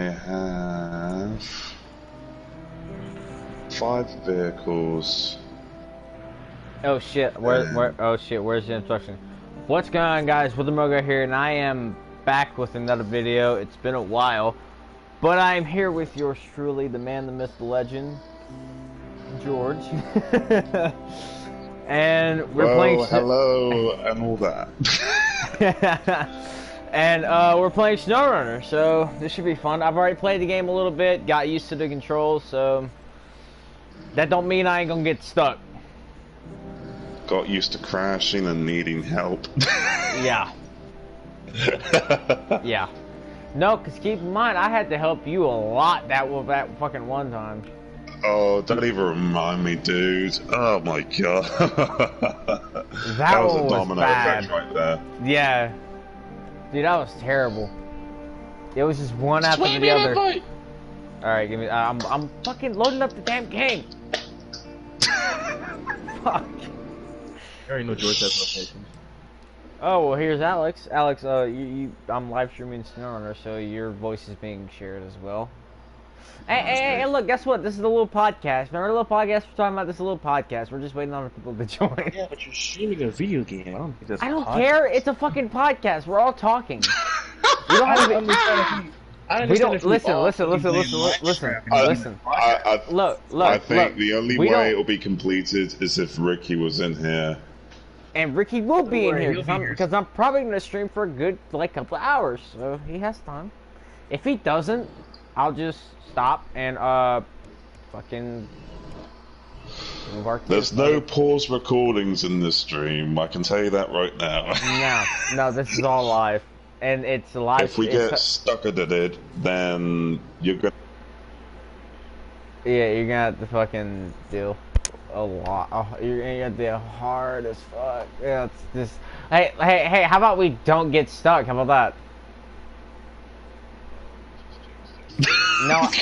have 5 vehicles. Oh shit, oh shit, where's the instruction? What's going on, guys? Withermogo here, and I am back with another video. It's been a while, but I'm here with yours truly, the man, the myth, the legend, George. And we're playing hello, and all that. And we're playing SnowRunner, so this should be fun. I've already played the game a little bit, got used to the controls, so that don't mean I ain't gonna get stuck. Got used to crashing and needing help. Yeah. Yeah. No, because keep in mind, I had to help you a lot that fucking one time. Oh, don't even remind me, dude. Oh my god. that was one a domino bad. effect right there. Yeah. Dude, that was terrible. It was just one after the other. Alright, give me... I'm fucking loading up the damn game. Fuck. I already know George has locations. Oh, well, here's Alex. Alex, I'm live streaming SnowRunner, so your voice is being shared as well. Hey, look, guess what? This is a little podcast. Remember the little podcast we're talking about? This is a little podcast. We're just waiting on people to join. Yeah, but you're streaming a video game. I don't think that's I don't care. It's a fucking podcast. We're all talking. We don't have to be... Listen. Look. I think the only way it'll be completed is if Ricky was in here. And Ricky will be in here because I'm probably gonna stream for a good couple of hours, so he has time. If he doesn't, I'll just stop and fucking move our. There's no pause recordings in this stream. I can tell you that right now. No, this is all live. And it's live. If we get stuck at it, then you're gonna. Yeah, you're gonna have to fucking do a lot. Oh, you're gonna have to be hard as fuck. Yeah, it's just. Hey! How about we don't get stuck? How about that?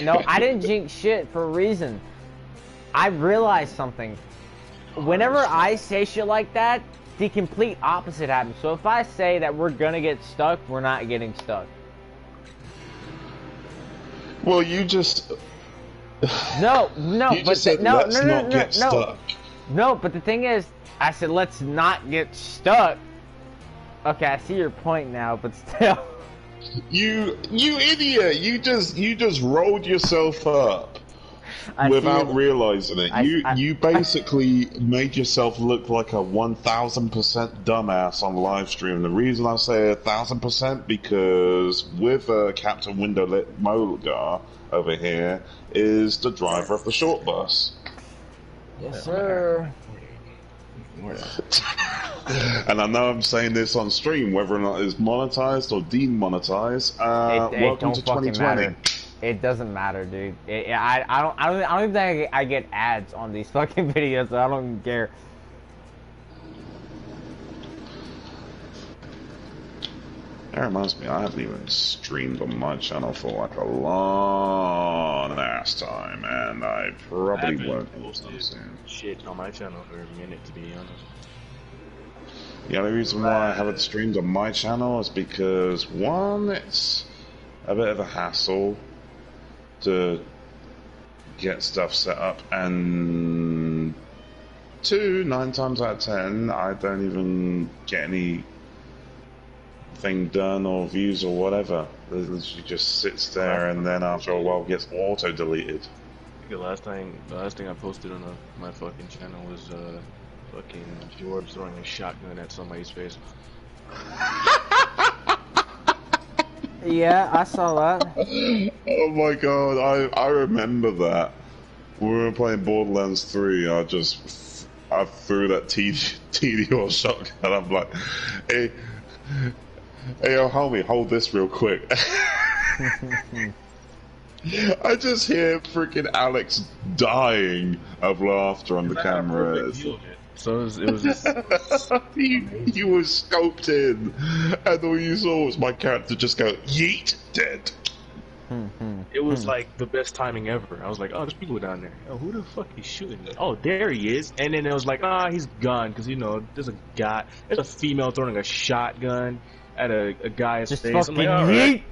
No, I didn't jinx shit for a reason. I realized something. Whenever I say shit like that, the complete opposite happens. So if I say that we're gonna get stuck, we're not getting stuck. Well, you just... No, you just said, let's not get stuck. No, but the thing is, I said let's not get stuck. Okay, I see your point now, but still. You idiot! You just rolled yourself up. Without realizing it, you basically made yourself look like a 1000% dumbass on live stream. The reason I say 1000% because with Captain Windowlit Mogar over here is the driver of the short bus. Yes, sir. And I know I'm saying this on stream, whether or not it's monetized or demonetized. Welcome to 2020. Matter. It doesn't matter, dude. I don't even think I get ads on these fucking videos, so I don't even care. That reminds me, I haven't even streamed on my channel for like a long ass time, and I probably won't anytime soon. Shit on my channel for a minute, to be honest. The only reason why I haven't streamed on my channel is because, one, it's a bit of a hassle to get stuff set up, and 2, 9 times out of 10, I don't even get anything done or views or whatever. It literally just sits there, and then after a while gets auto deleted. I think the last thing I posted on my fucking channel was fucking George throwing a shotgun at somebody's face. Yeah, I saw that. Oh my god, I remember that. When we were playing Borderlands 3, I threw that TDR shotgun. I'm like, hey yo, homie, hold this real quick. I just hear freaking Alex dying of laughter on the camera. So it was just... you were scoped in, and all you saw was my character just go, yeet, dead. It was like the best timing ever. I was like, oh, there's people down there. Oh, who the fuck is shooting me? Oh, there he is. And then it was like, he's gone, because, you know, there's a female throwing a shotgun at a guy's face. I'm like, all right.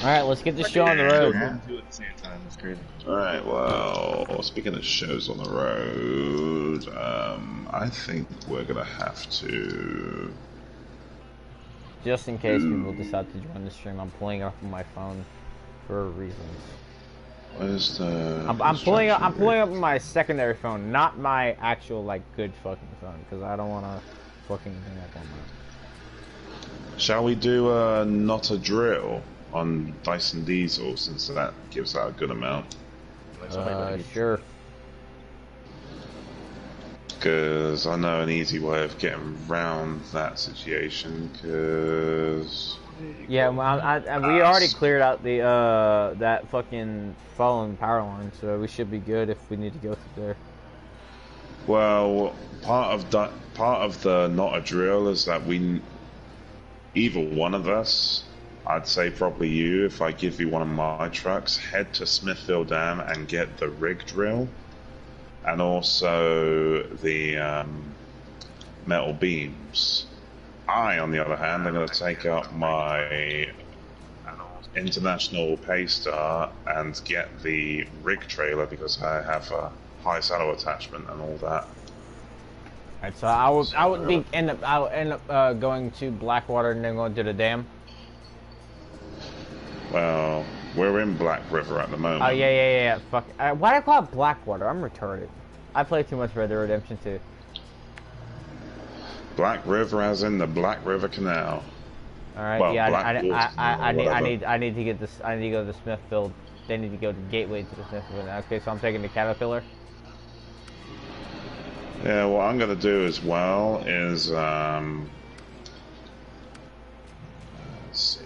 Alright, let's get the show on the road. Do it at the same time. That's crazy. Alright, well, speaking of shows on the road, I think we're gonna have to... Just in case people decide to join the stream, I'm pulling up on my phone for reasons. Where's the... I'm pulling up my secondary phone, not my actual, like, good fucking phone, because I don't want to fucking hang up on that. Shall we do not a drill on Dyson Diesel, since that gives out a good amount? Sure. Because I know an easy way of getting around that situation, because... Yeah, well, we already cleared out the that fucking fallen power line, so we should be good if we need to go through there. Well, part of the not a drill is that either one of us, I'd say probably you, if I give you one of my trucks, head to Smithville Dam and get the rig drill, and also the metal beams. I, on the other hand, am going to take up my International Paystar and get the rig trailer because I have a high saddle attachment and all that. Alright, so I would end up going to Blackwater and then going to the dam. Well, we're in Black River at the moment. Oh yeah. Fuck. Why do I call it Blackwater? I'm retarded. I play too much Red Dead Redemption 2. Black River, as in the Black River Canal. All right, well, yeah, I need to get this. I need to go to Smithfield. They need to go to Gateway to the Smithfield. Okay, so I'm taking the Caterpillar. Yeah, what I'm gonna do as well is let's see,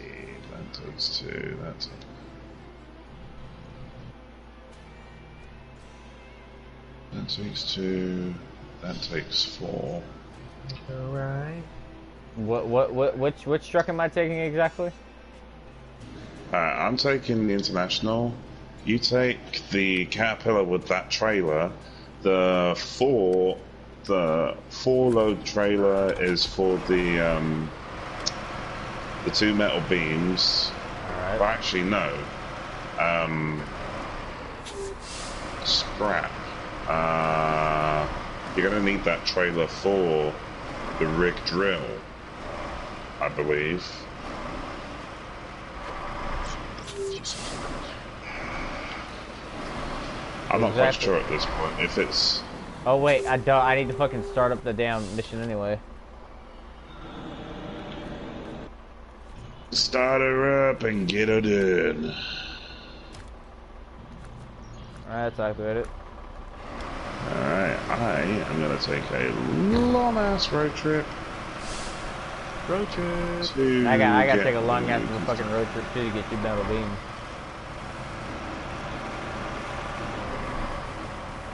that takes 2. That takes 2. That takes 4. Alright. Which truck am I taking exactly? I'm taking the International. You take the Caterpillar with that trailer. The four load trailer is for the 2 metal beams. Alright. Well, actually no. Scrap. You're gonna need that trailer for the rig drill, I believe. I'm not quite sure at this point if it's... Oh wait, I need to fucking start up the damn mission anyway. Start her up and get her done. Alright, let's activate it. Alright, I am gonna take a long ass road trip. I gotta take a long ass fucking road trip too to get 2 metal beams.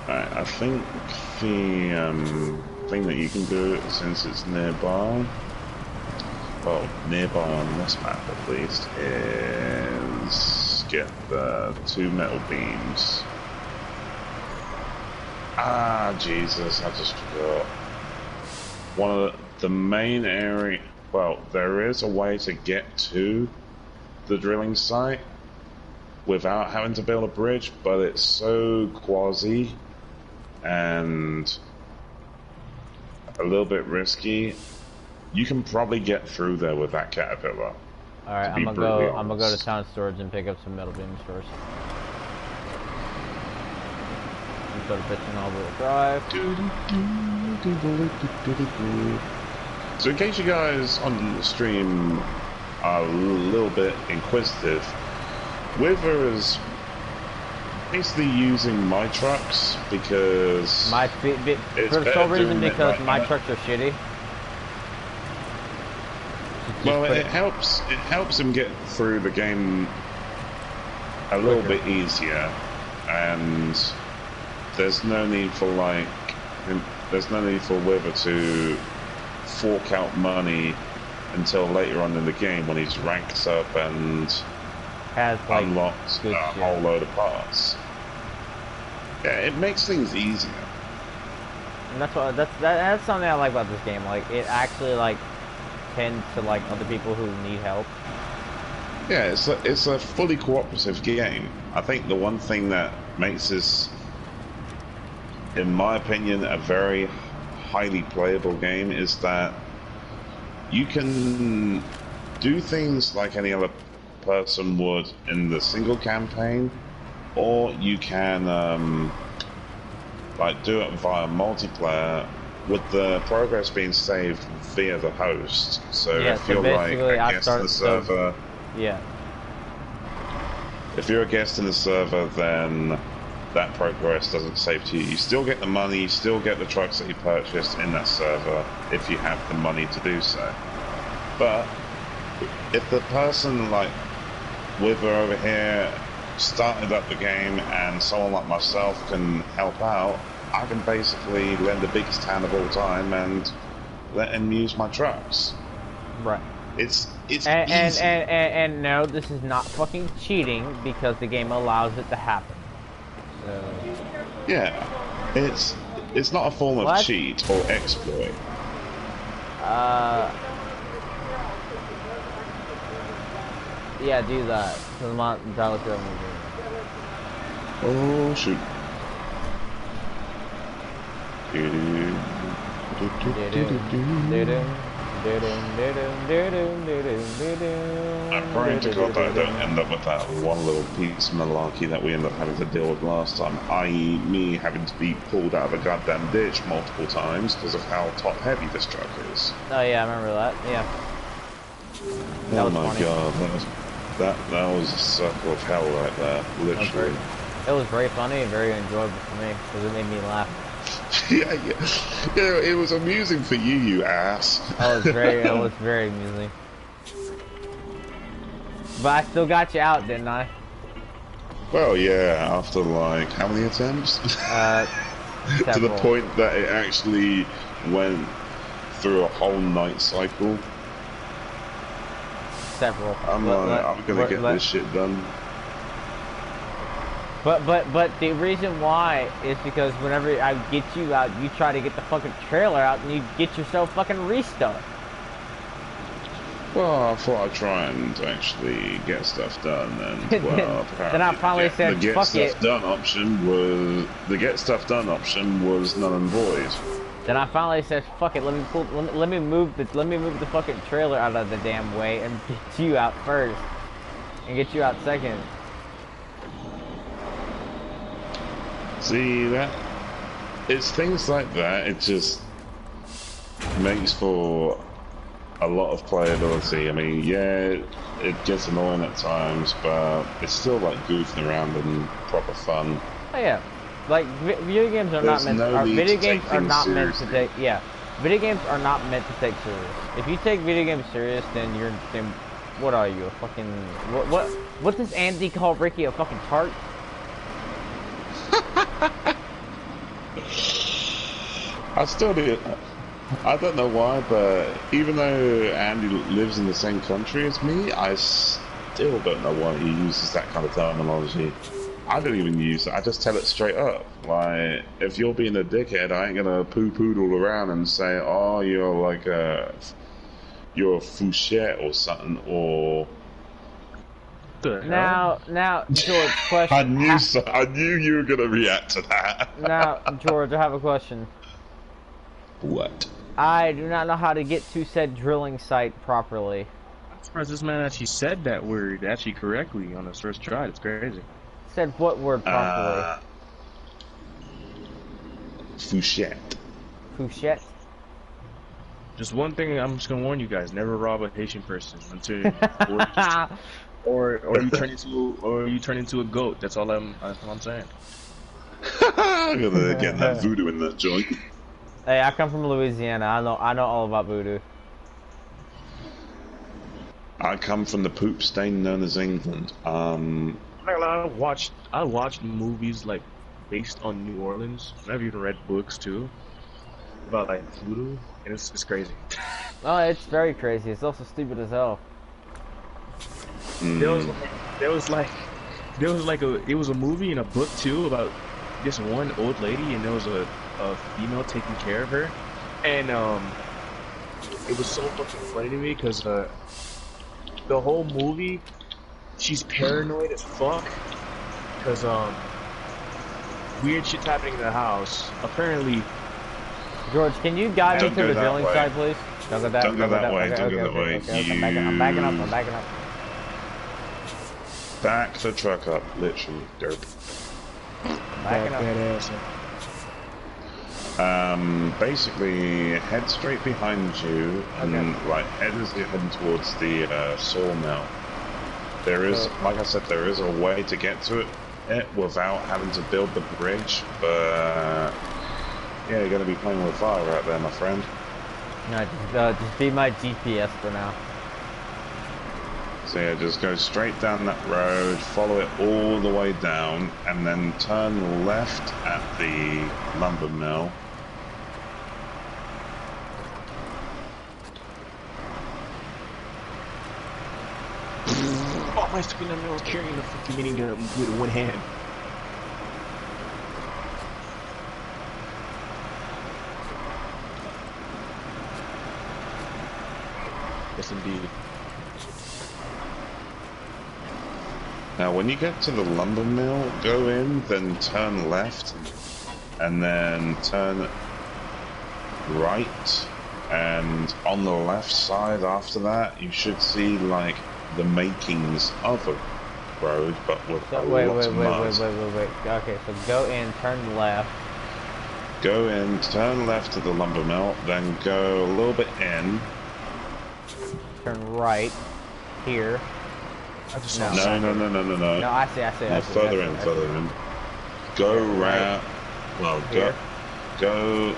Alright, I think the thing that you can do, since it's nearby, well, nearby on this map at least, is get the 2 metal beams. Ah, Jesus, I just forgot. One of the main area, well, there is a way to get to the drilling site without having to build a bridge, but it's so quasi and a little bit risky. You can probably get through there with that Caterpillar. Alright, I'm gonna go to town storage and pick up some metal beams first. Go to pitching all-wheel drive. So in case you guys on the stream are a little bit inquisitive, Wither is basically using my trucks because for the sole reason because my trucks are shitty. Well, it helps him get through the game a little bit easier, and there's no need for Wither to fork out money until later on in the game when he's ranked up and has like unlocks a whole load of parts. Yeah, it makes things easier. And that's something I like about this game. Like, it actually like tends to like other people who need help. Yeah, it's a fully cooperative game. I think the one thing that makes this, in my opinion, a very highly playable game is that you can do things like any other person would in the single campaign, or you can like do it via multiplayer with the progress being saved via the host. So yeah, if you're like a guest in the server, yeah. If you're a guest in the server, then that progress doesn't save to you. You still get the money, you still get the trucks that you purchased in that server if you have the money to do so. But if the person like Wither over here started up the game and someone like myself can help out, I can basically lend the biggest hand of all time and let him use my trucks. Right. It's easy. And no, this is not fucking cheating because the game allows it to happen. So. Yeah, it's not a form of cheat or exploit. Yeah, do that. Oh shoot. I'm praying to God that I don't end up with that one little piece of malarkey that we ended up having to deal with last time, i.e. me having to be pulled out of a goddamn ditch multiple times because of how top heavy this truck is. Oh yeah, I remember that, yeah. Oh my god, that was a circle of hell right there, literally. It was very funny and very enjoyable for me because it made me laugh. Yeah, it was amusing for you, you ass. It was very amusing. But I still got you out, didn't I? Well, yeah, after like, how many attempts? To the point that it actually went through a whole night cycle. Several. I'm gonna get this shit done. But the reason why is because whenever I get you out, you try to get the fucking trailer out and you get yourself fucking restuck. Well, I thought I'd try and actually get stuff done, and well, then I finally said, the get fuck stuff it. done option was null and void. Then I finally said, fuck it, let me move the fucking trailer out of the damn way and get you out first, and get you out second. See, it's things like that, it just makes for a lot of playability. I mean, yeah, it gets annoying at times, but it's still like goofing around and proper fun. Oh yeah, like video games are not meant. Video games are not meant to take. Yeah, video games are not meant to take serious. If you take video games serious, then what are you, a fucking what does Andy call Ricky, a fucking tart? I don't know why, but even though Andy lives in the same country as me, I still don't know why he uses that kind of terminology. I don't even use it, I just tell it straight up. Like, if you're being a dickhead, I ain't gonna poo-poodle around and say, oh, you're like you're a fouchette or something, or... Now, George, question. I knew you were gonna react to that. Now, George, I have a question. What? I do not know how to get to said drilling site properly. I'm surprised this man actually said that word actually correctly on his first try. It's crazy. Said what word properly? Fouchette. Fouchette? Just one thing I'm just gonna warn you guys: never rob a Haitian person until or you turn into a goat. That's all I'm saying. I'm gonna get that voodoo in that joint. Hey, I come from Louisiana. I know all about voodoo. I come from the poop stain known as England. I watched movies like based on New Orleans. I've even read books too about like voodoo, and it's crazy. Oh, it's very crazy. It's also stupid as hell. There was a movie and a book too about this one old lady, and there was a female taking care of her, and it was so fucking funny to me because the whole movie she's paranoid as fuck because weird shit's happening in the house. Apparently, George, can you guide me to the building side, please? Don't go that way. Don't go that way. I'm backing up. Back the truck up, literally, derp. Backing up. Basically, head straight behind you, and head as you're heading towards the sawmill. There is, like I said, there is a way to get to it without having to build the bridge, but yeah, you're going to be playing with fire out there, my friend. No, just be my GPS for now. So yeah, just go straight down that road, follow it all the way down, and then turn left at the lumber mill. Oh, my stupid I was carrying the fucking mini gun with one hand. Yes, indeed. Now, when you get to the lumber mill, go in, then turn left, and then turn right, and on the left side after that, you should see, like, the makings of a road, but with wait. Okay, so go in, turn left. Go in, turn left to the lumber mill, then go a little bit in. Turn right here. No. No, I see. No, further in. Go round. Well, go.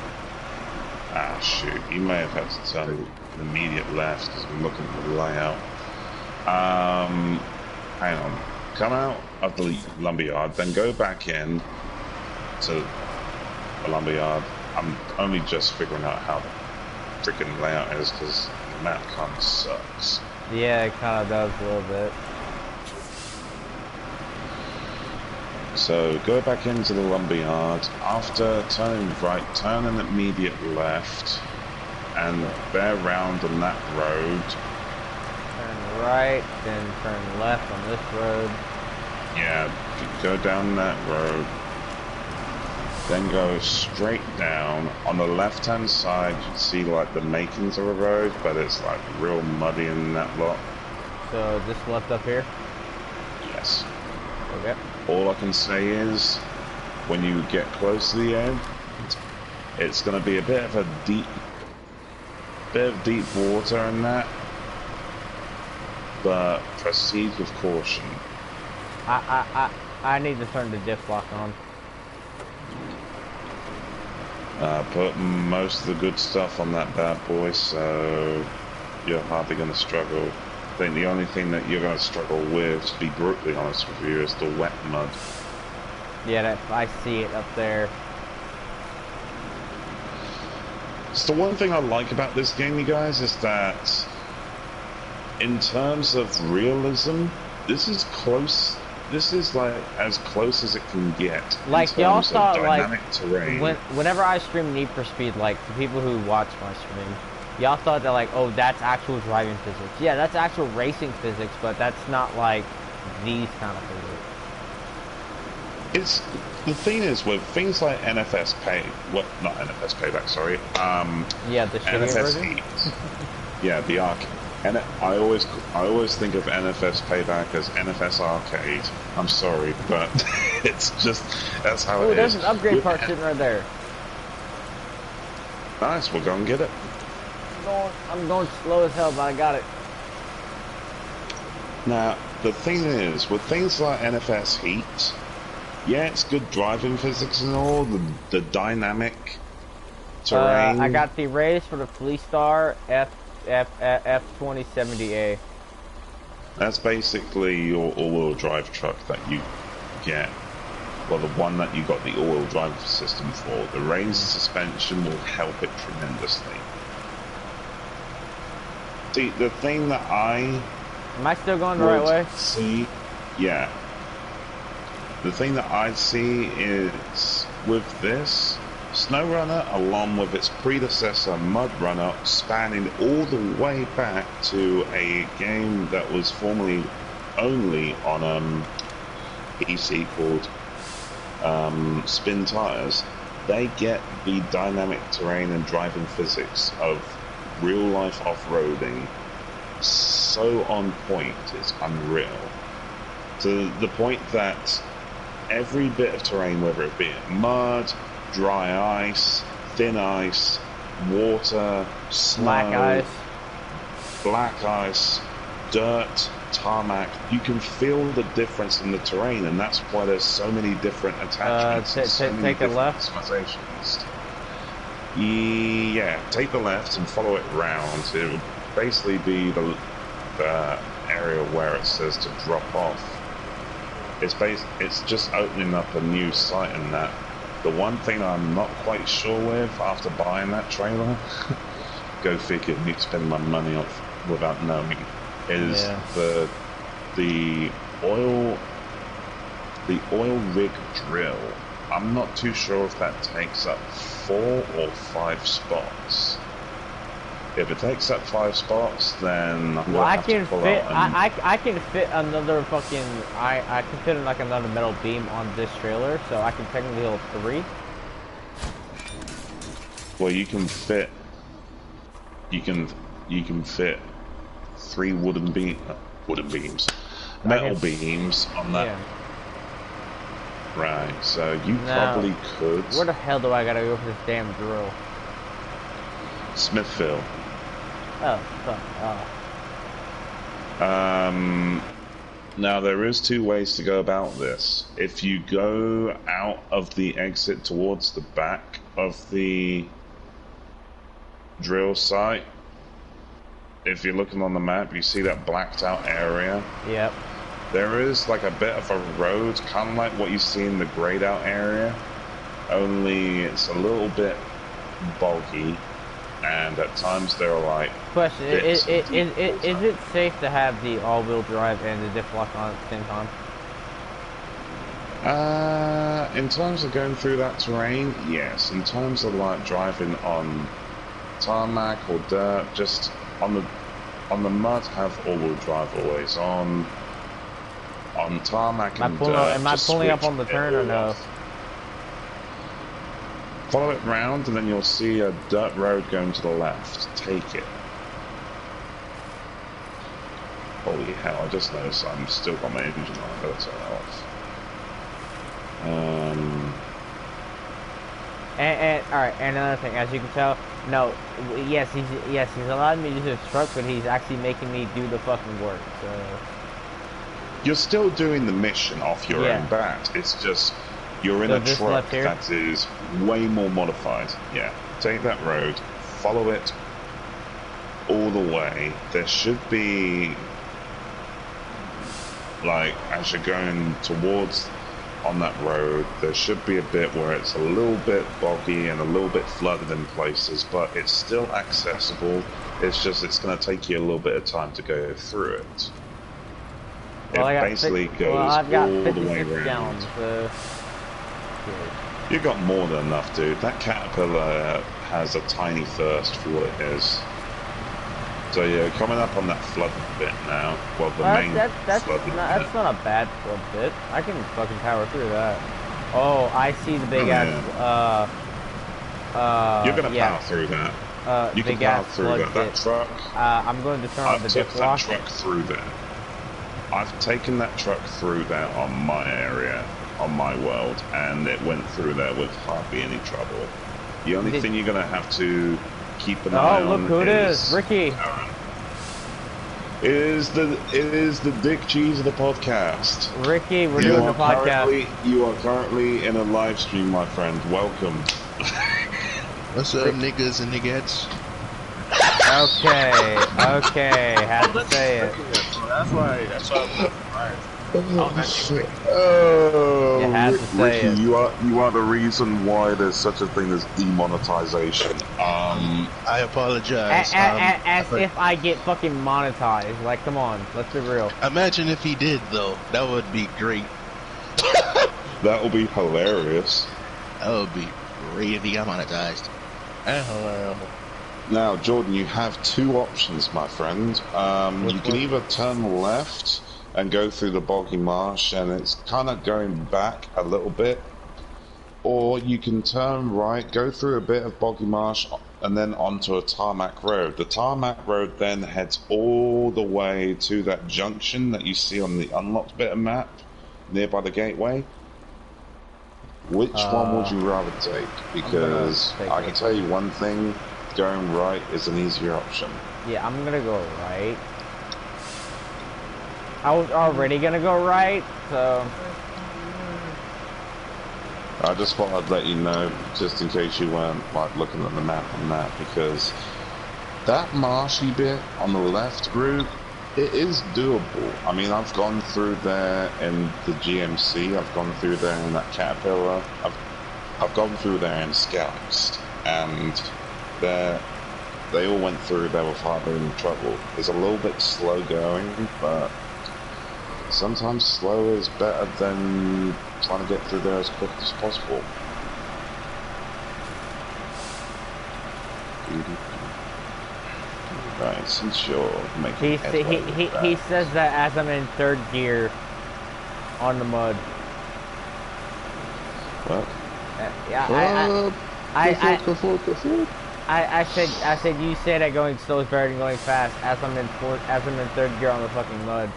Ah, shoot. You may have had to turn immediate left because we're looking at the layout. Hang on. Come out of the lumberyard, then go back in to the lumberyard. I'm only just figuring out how the freaking layout is because the map kind of sucks. Yeah, it kind of does a little bit. So go back into the lumberyard. After turning right, turn an immediate left, and bear round on that road. Turn right, then turn left on this road. Yeah, go down that road. Then go straight down. On the left-hand side, you'd see like the makings of a road, but it's like real muddy in that lot. So this left up here? Yes. Okay. All I can say is, when you get close to the end, it's going to be a bit of deep water in that, but proceed with caution. I need to turn the diff lock on. Put most of the good stuff on that bad boy, so you're hardly going to struggle. I think the only thing that you're going to struggle with, to be brutally honest with you, is the wet mud. Yeah, I see it up there. It's the one thing I like about this game, you guys, is that in terms of realism, this is close. This is like as close as it can get. Like y'all saw, like terrain. Whenever I stream Need for Speed, like the people who watch my stream, y'all thought that like, oh, that's actual driving physics. Yeah, that's actual racing physics, but that's not like these kind of physics. It's the thing is with things like NFS not NFS Payback, sorry. Yeah, the NFS version. Heat. Yeah, the arcade. And I always think of NFS Payback as NFS Arcade. I'm sorry, but it's just that's how it is. There's an upgrade part sitting right there. Nice, we'll go and get it. I'm going slow as hell, but I got it. Now, the thing is, with things like NFS Heat, yeah, it's good driving physics and all, the dynamic terrain. I got the race for the Police Star F2070A. That's basically your all-wheel drive truck that you get. Well, the one that you got the all-wheel drive system for. The raised suspension will help it tremendously. See, the thing that Am I still going the right way? Yeah. The thing that I see is, with this, SnowRunner, along with its predecessor, MudRunner, spanning all the way back to a game that was formerly only on PC called spin tires. They get the dynamic terrain and driving physics of real life off-roading so on point, it's unreal. To the point that every bit of terrain, whether it be mud, dry ice, thin ice, water, snow, black ice, dirt, tarmac, you can feel the difference in the terrain, and that's why there's so many different attachments and so many different customizations. Yeah, take the left and follow it round. It will basically be the area where it says to drop off. It's just opening up a new site in that. The one thing I'm not quite sure with after buying that trailer, go figure, need to spend my money off without knowing, is the oil rig drill. I'm not too sure if that takes up 4 or 5 spots. If it takes up 5 spots, then I'm I can fit. I can fit another fucking. I can fit like another metal beam on this trailer, so I can technically hold 3. Well, you can fit. You can fit 3 wooden beams, metal beams on that. Yeah. Right. So you probably could. Where the hell do I gotta go for this damn drill? Smithville. Oh, fuck. Oh. Now there is 2 ways to go about this. If you go out of the exit towards the back of the drill site, if you're looking on the map, you see that blacked out area? Yep. There is like a bit of a road, kind of like what you see in the grayed out area, only it's a little bit boggy. And at times they're like. Question: is it safe to have the all-wheel drive and the diff lock on at the same time? In terms of going through that terrain, yes. In terms of like driving on tarmac or dirt, just on the mud, have all-wheel drive always on tarmac and dirt. Am I pulling up on the turn or no? Follow it round and then you'll see a dirt road going to the left. Take it. Holy hell, I just noticed I've still got my engine on. I've got to turn it off. Alright, and another thing, as you can tell, he's allowing me to use his truck, but he's actually making me do the fucking work, so. You're still doing the mission off your own bat. It's just you're in a truck that is way more modified. Yeah, take that road, follow it all the way. There should be, like, as you're going towards on that road, there should be a bit where it's a little bit boggy and a little bit flooded in places, but it's still accessible. It's just it's going to take you a little bit of time to go through it. Well, it basically goes all the way around. You got more than enough, dude. That Caterpillar has a tiny thirst for what it is. So yeah, coming up on that flood bit now. Well, the main flood bit. That's not a bad flood bit. I can fucking power through that. Oh, I see the big ass. You're gonna power through that. You can power through that truck. I'm going to turn on the diff lock. I've taken that truck through there. I've taken that truck through there on my area, on my world, and it went through there with hardly any trouble. The only thing you're gonna have to keep an eye on. Oh, look who it is, Ricky. It is the Dick Cheese of the podcast. Ricky, we're doing the podcast. You are currently in a live stream, my friend. Welcome. What's up, niggas and niggettes? Okay, had to say it. That's why I'm surprised. Oh, shit. Oh, you had to say Ricky, it. you are the reason why there's such a thing as demonetization. I apologize. As if I get fucking monetized. Like, come on, let's be real. Imagine if he did, though. That would be great. That would be hilarious. That would be great if he got monetized. Now, Jordan, you have 2 options, my friend. You can either turn left and go through the boggy marsh, and it's kind of going back a little bit. Or you can turn right, go through a bit of boggy marsh, and then onto a tarmac road. The tarmac road then heads all the way to that junction that you see on the unlocked bit of map, nearby the gateway. Which one would you rather take? Because I can tell you one thing, going right is an easier option. Yeah, I'm gonna go right. I was already gonna go right, so... I just thought I'd let you know, just in case you weren't like looking at the map on that, because that marshy bit on the left route, it is doable. I mean, I've gone through there in the GMC, I've gone through there in that Caterpillar, I've gone through there in Scouts, and they all went through there with hardly any trouble. It's a little bit slow going, but sometimes slow is better than trying to get through there as quick as possible. Right, since you're making he says that as I'm in third gear on the mud. What? Yeah, I said you say that going slow is better than going fast as I'm in third gear on the fucking mud.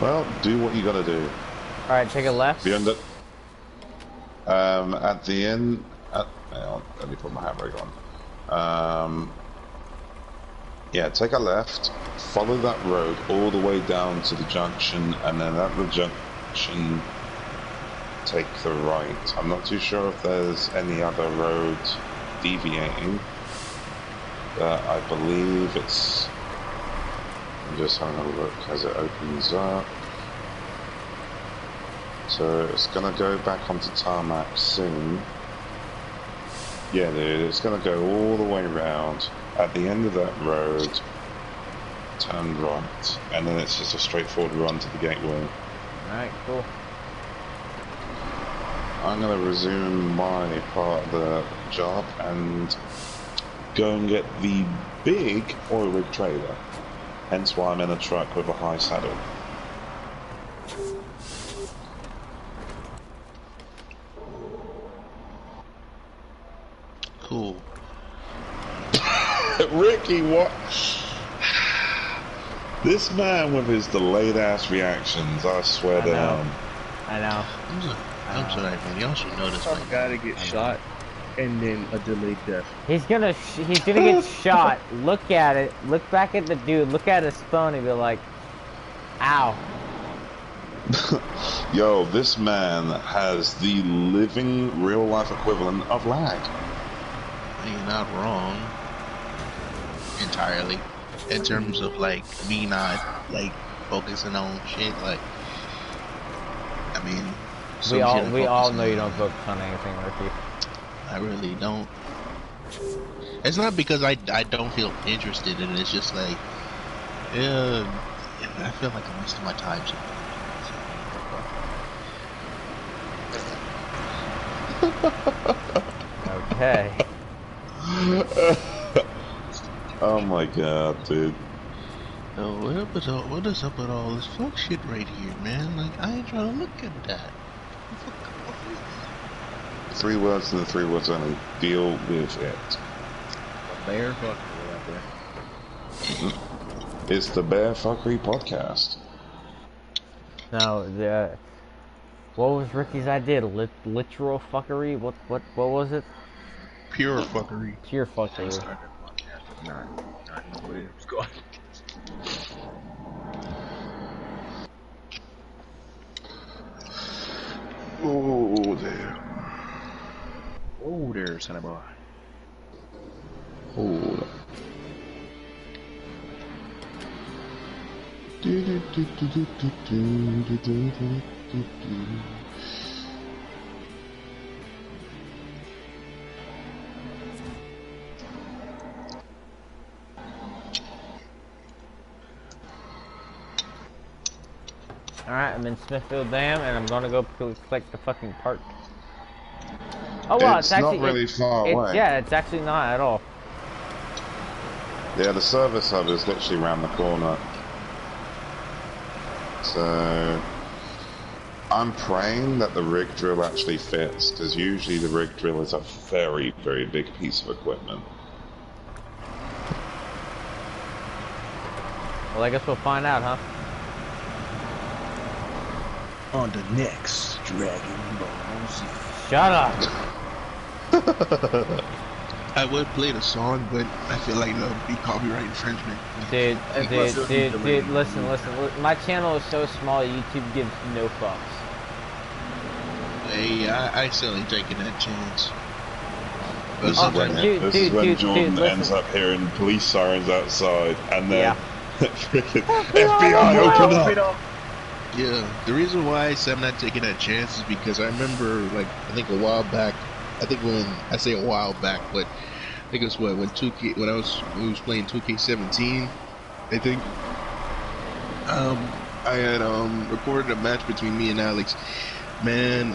Well, do what you gotta do. Alright, take a left. Beyond it. At the end... hang on, let me put my handbrake on. Yeah, take a left, follow that road all the way down to the junction, and then at the junction, take the right. I'm not too sure if there's any other road deviating, but I believe it's... I'm just having a look as it opens up. So it's gonna go back onto tarmac soon. Yeah, dude, it's gonna go all the way around. At the end of that road, turn right, and then it's just a straightforward run to the gateway. Alright, cool. I'm gonna resume my part of the job and go and get the big oil rig trailer. Hence why I'm in a truck with a high saddle. Cool. Ricky, what? This man with his delayed ass reactions, I swear down. I know. I'm sorry, man. Y'all should know this. Some guy to get shot and then a delayed death. He's gonna get shot. Look at it. Look back at the dude. Look at his phone and be like, "Ow." Yo, this man has the living real life equivalent of lag. You're not wrong entirely in terms of like me not like focusing on shit. Like, I mean, we all know you don't focus on anything, Ricky. I really don't. It's not because I don't feel interested in it. It's just like, yeah, I feel like I'm wasting my time. Okay. Oh my god, dude. Oh, what is up with all this fuck shit right here, man? Like, I ain't trying to look at that. 3 words and the 3 words only. Deal with it. Bear fuckery out there. It's the Bear Fuckery Podcast. No, what was Ricky's idea? Literal fuckery? What was it? Pure fuckery. Pure fuckery. Not know where it was going. Oh, there. Oh, there, son of a boy. Oh. Alright, I'm in Smithfield Dam, and I'm gonna go collect the fucking park. Oh wow, it's actually not really far away. Yeah, it's actually not at all. Yeah, the service hub is literally around the corner. So I'm praying that the rig drill actually fits, because usually the rig drill is a very, very big piece of equipment. Well, I guess we'll find out, huh? On the next Dragon Ball Z. Shut up! I would play the song, but I feel like that would be copyright infringement. Dude, listen. My channel is so small, YouTube gives no fucks. Hey, I still ain't taking that chance. This is when Jordan ends up hearing police sirens outside, and then freaking FBI open up! Yeah, the reason why I said I'm not taking that chance is because I remember, like, I think a while back, I think when, I say a while back, but I think it was what, when we was playing 2K17, I think, I had, recorded a match between me and Alex. Man,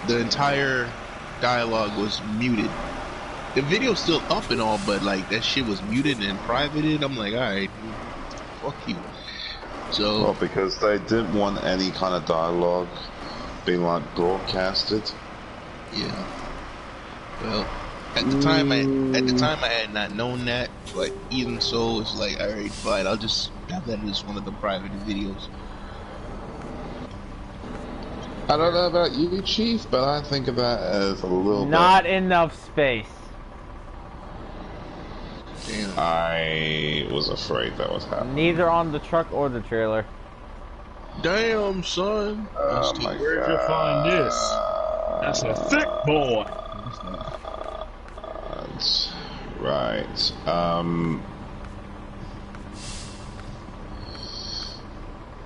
the entire dialogue was muted. The video's still up and all, but, like, that shit was muted and privated. I'm like, alright, fuck you. So, well, because they didn't want any kind of dialogue being like broadcasted. Yeah. Well, at the time I had not known that, but even so, it's like, alright, fine, I'll just have that as one of the private videos. I don't know about you, Chief, but I think of that as a little Not enough space. Damn. I was afraid that was happening. Neither on the truck or the trailer. Damn, son. Oh my Where'd you find this? That's a thick boy. That's right.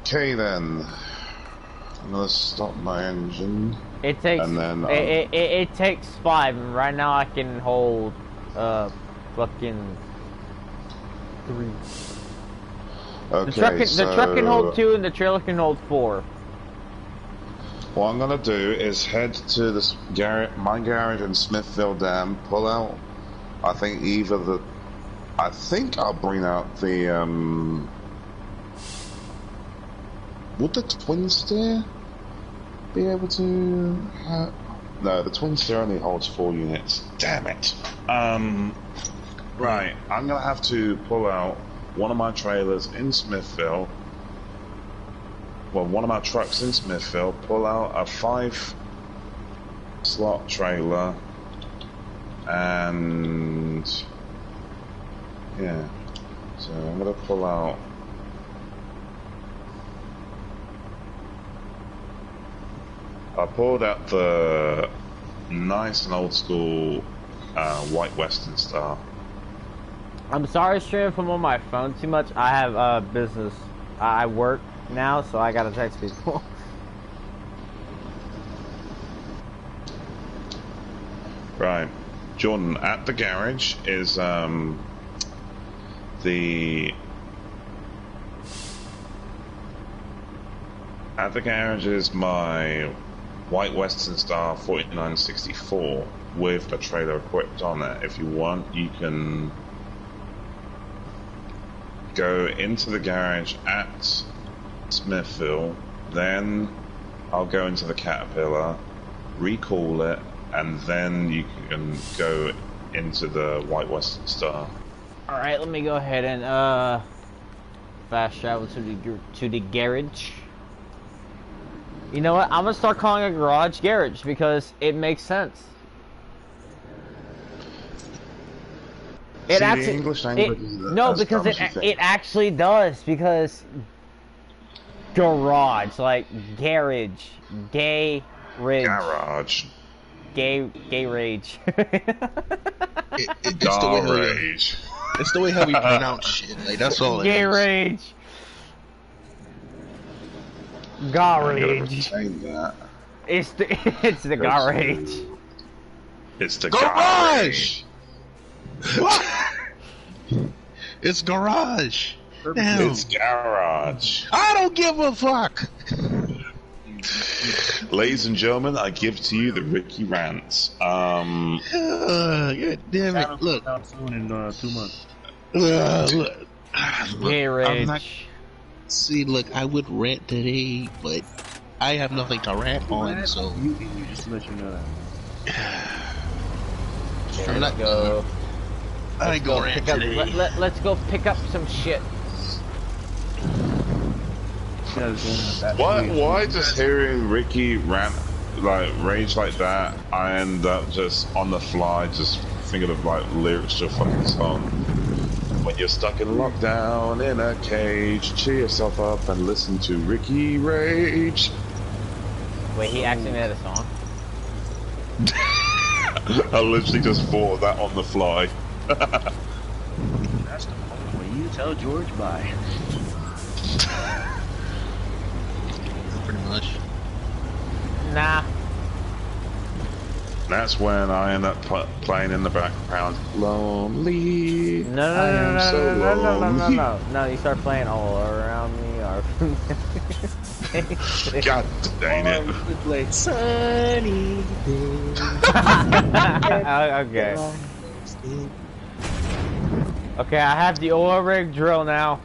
Okay then. I'm gonna stop my engine. It takes and then, it takes 5, and right now I can hold fucking 3. Okay, the truck can hold 2 and the trailer can hold 4. What I'm gonna do is head to this my garage in Smithville Dam, pull out, I think I'll bring out the, would the twin steer be able to no, the twin steer only holds 4 units. Damn it. Right, I'm gonna have to pull out one of my trailers in Smithville, well, one of my trucks in Smithville, pull out a 5-slot trailer, and yeah, so I'm gonna pull out I pulled out the nice and old school white Western Star. I'm sorry streaming from on my phone too much. I have business. I work now, so I gotta text people. Right. Jordan, at the garage is the at the garage is my white Western Star 4964 with the trailer equipped on it. If you want, you can go into the garage at Smithville, then I'll go into the Caterpillar, recall it, and then you can go into the white Western Star. Alright, let me go ahead and fast travel to the garage. You know what? I'm gonna start calling a garage because it makes sense. It actually, English language because it actually does, because garage, like garage, gay ridge. Garage. Gay rage. It's the way how we pronounce shit. Like, that's all. Gay rage. Garage. It's the garage. It's the garage. What? It's garage. Damn. It's garage. I don't give a fuck. Ladies and gentlemen, I give to you the Ricky Rants. God damn it! Look, soon in 2 months. Look. Gay rage. See, look, I would rant today, but I have nothing to rant on, so... You just to let you know that. There we go. I ain't gonna rant today. Let's go pick up some shit. Why just hearing Ricky rant, like, rage like that, I end up just on the fly, just thinking of, like, lyrics to a fucking song. When you're stuck in lockdown in a cage, cheer yourself up and listen to Ricky rage. Wait, he actually made a song? I literally just thought of that on the fly. That's the only way you tell George bye. Pretty much. Nah. That's when I end up playing in the background. Lonely. No, you start playing all around me. God dang it. Like sunny Okay. Okay, I have the oil rig drill now.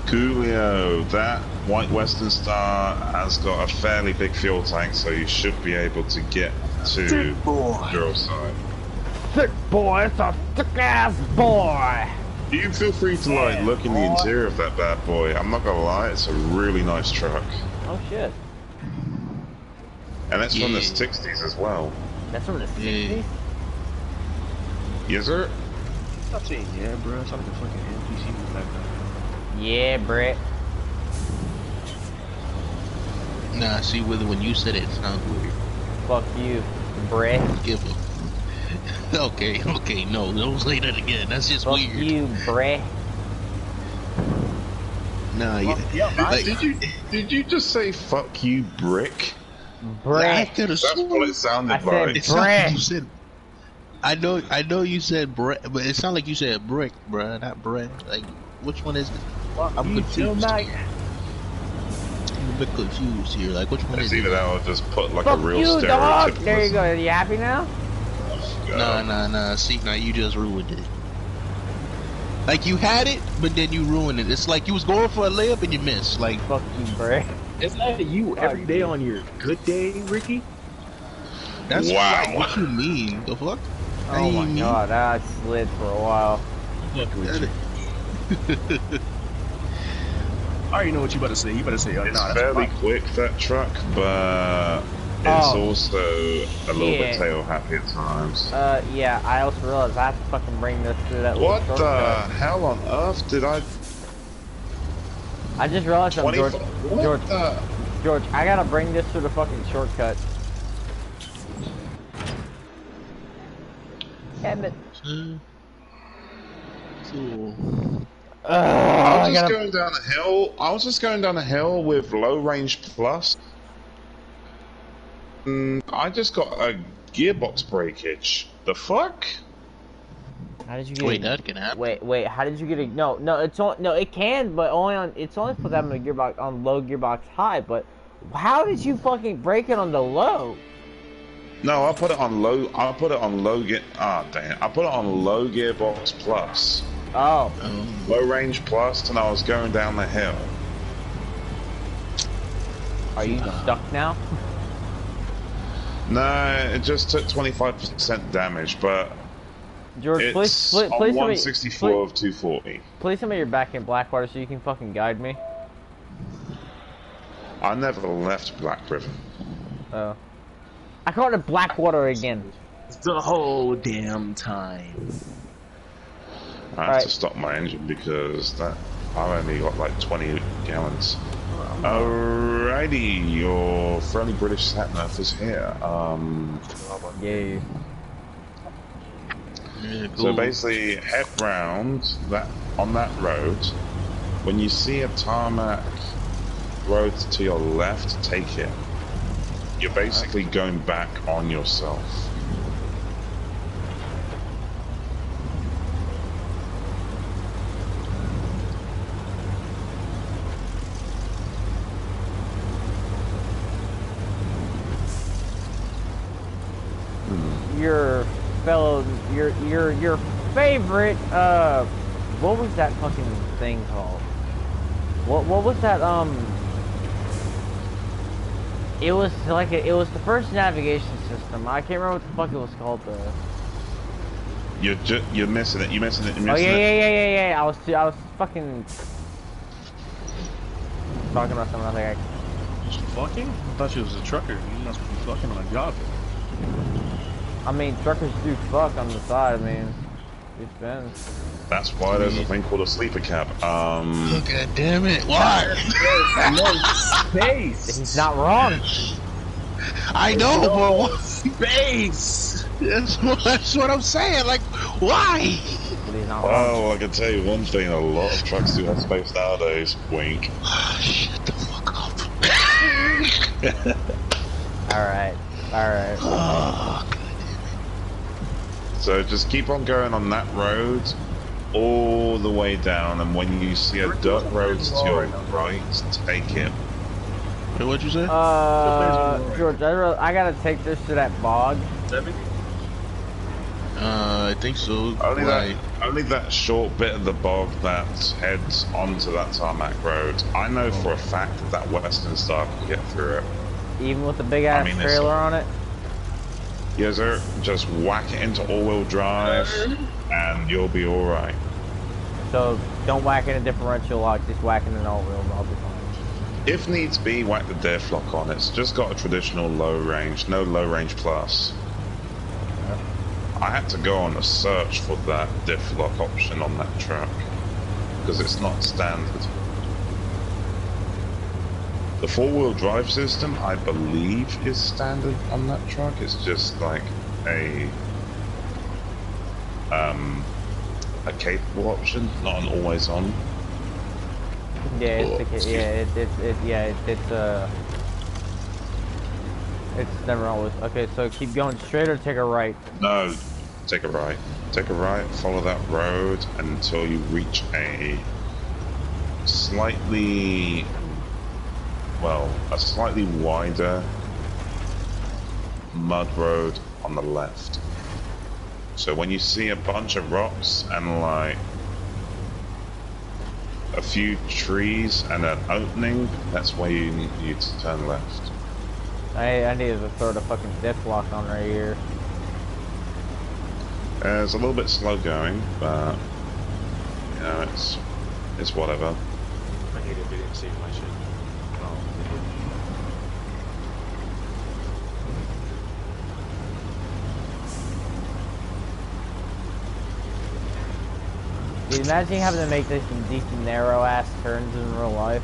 Coolio, that White Western Star has got a fairly big fuel tank, so you should be able to get to the drill site. Thick boy, it's a thick ass boy. You feel free to like look in the interior of that bad boy. I'm not gonna lie, it's a really nice truck. Oh shit. And that's from the 60s as well. That's from the 60s? Yes, sir? Stop saying yeah, bro. It's like the fucking NPC in the background. Yeah, Brett. Nah, see, when you said it, it sounds weird. Fuck you, Brett. Give him. Okay, no, don't say that again. That's just Fuck weird. you, Brett. Nah, yeah. Like, did you just say fuck you, brick? Brett. That's what it sounded like. It sounded like you said. I know you said brick, but it sounded like you said brick, bruh, not bread. Like, which one is it? I'm confused. I'm a bit confused here. Like, which one is it? Either that or just put like Fuck a real you, stereotypical. dog. There you go. Are you happy now? Nah. See, now you just ruined it. Like, you had it, but then you ruined it. It's like you was going for a layup and you missed. Like, fuck you, Brett. Isn't that you every day on your good day, Ricky? That's wow. Right. What you mean? The fuck? Oh my god, I slid for a while. I already know what you about to say. You better say, oh, it's nah, fairly quick, that truck, but it's also a little bit tail happy at times. Yeah, I also realized I have to fucking bring this to that What little the shortcut. hell on earth did I... I just realized I'm George, I gotta bring this to the fucking shortcut. Damn it. I was just going down a hill. I was just going down a hill with low range plus. I just got a gearbox breakage. The fuck? How did you get? Wait, that can happen. Wait. How did you get it? No. It's on. No, it can, but only on. It's only put that on the gearbox on low, gearbox high. But how did you fucking break it on the low? No, I put it on low. I put it on low gear. Ah, damn! I put it on low gearbox plus. Oh. Low range plus, and I was going down the hill. Are you stuck now? No, it just took 25% damage, but George, it's please, on 164 of 240. Please tell me you're back in Blackwater so you can fucking guide me. I never left Black River. Oh. I called it Blackwater again. The whole damn time. I have to stop my engine because I only got like 20 gallons. Alrighty, your friendly British Satnav is here. Yay. Yeah, cool. So basically, head round that on that road. When you see a tarmac road to your left, take it. You're basically going back on yourself. Your favorite, what was that fucking thing called? What was that? It was like it was the first navigation system. I can't remember what the fuck it was called though. You're missing it. You're missing it. You're missing oh it. Yeah. I was fucking talking about something. I think Just fucking? I thought she was a trucker. You must be fucking on a job. I mean, truckers do fuck on the side. I mean, it's been. That's why there's a thing called a sleeper cab. Oh, God damn it! Why? Space. He's not wrong. I know, but what? Space. That's what I'm saying. Like, why? But he's not wrong. Oh, I can tell you one thing: a lot of trucks do have space nowadays. Wink. Shut the fuck up. All right. Oh, God. So just keep on going on that road all the way down, and when you see a dirt road to your right, take it. Wait, what'd you say? George, I gotta take this to that bog. 70? I think so. Only that short bit of the bog that heads onto that tarmac road. I know for a fact that Western Star can get through it. Even with the big ass trailer on it? Yes, sir. Just whack it into all-wheel drive, and you'll be all right. So don't whack in a differential lock, just whack in an all-wheel. I'll be fine. If needs be, whack the diff lock on. It's just got a traditional low range, no low range plus. I had to go on a search for that diff lock option on that truck because it's not standard. The four-wheel drive system, I believe, is standard on that truck. It's just like a capable option, not an always on. Yeah, it's never always. Okay, so keep going straight or take a right? No, take a right. Take a right, follow that road until you reach a slightly wider mud road on the left. So when you see a bunch of rocks and like a few trees and an opening, that's where you need to turn left. I need to throw the fucking diff lock on right here. It's a little bit slow going, but you know, it's whatever. I hate it if they didn't save my shit. Dude, imagine having to make this some deep narrow ass turns in real life.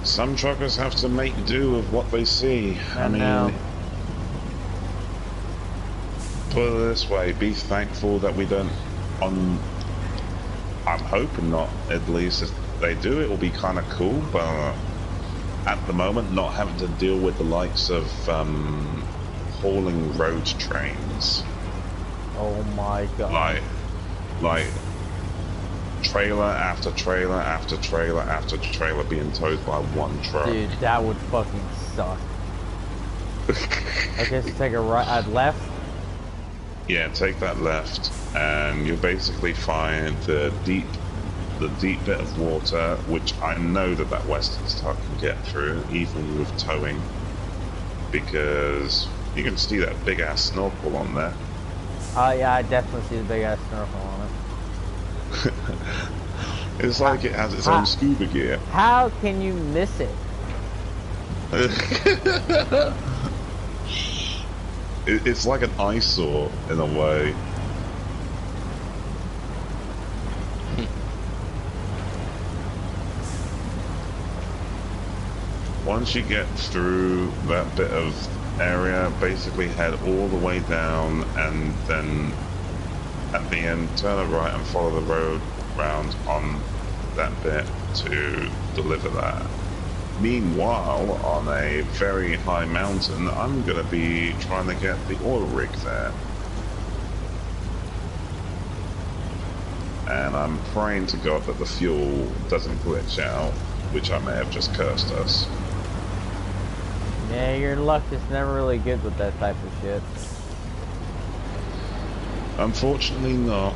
Some truckers have to make do with what they see. I know. mean, put it this way, be thankful that we don't, I'm hoping not, at least. If they do, it will be kind of cool, but at the moment, not having to deal with the likes of hauling road trains. Oh my god. Like trailer after trailer after trailer after trailer being towed by one truck. Dude, that would fucking suck. Okay, so take a right, left? Yeah, take that left, and you'll basically find the deep bit of water, which I know that Western Star can get through, even with towing, because you can see that big ass snorkel on there. Oh yeah, I definitely see the big ass snorkel on it. It's like it has its own scuba gear. How can you miss it? It's like an eyesore in a way. Once you get through that bit of area, basically head all the way down, and then at the end turn a right and follow the road round on that bit to deliver that. Meanwhile, on a very high mountain, I'm going to be trying to get the oil rig there. And I'm praying to God that the fuel doesn't glitch out, which I may have just cursed us. Yeah, your luck is never really good with that type of shit. Unfortunately not.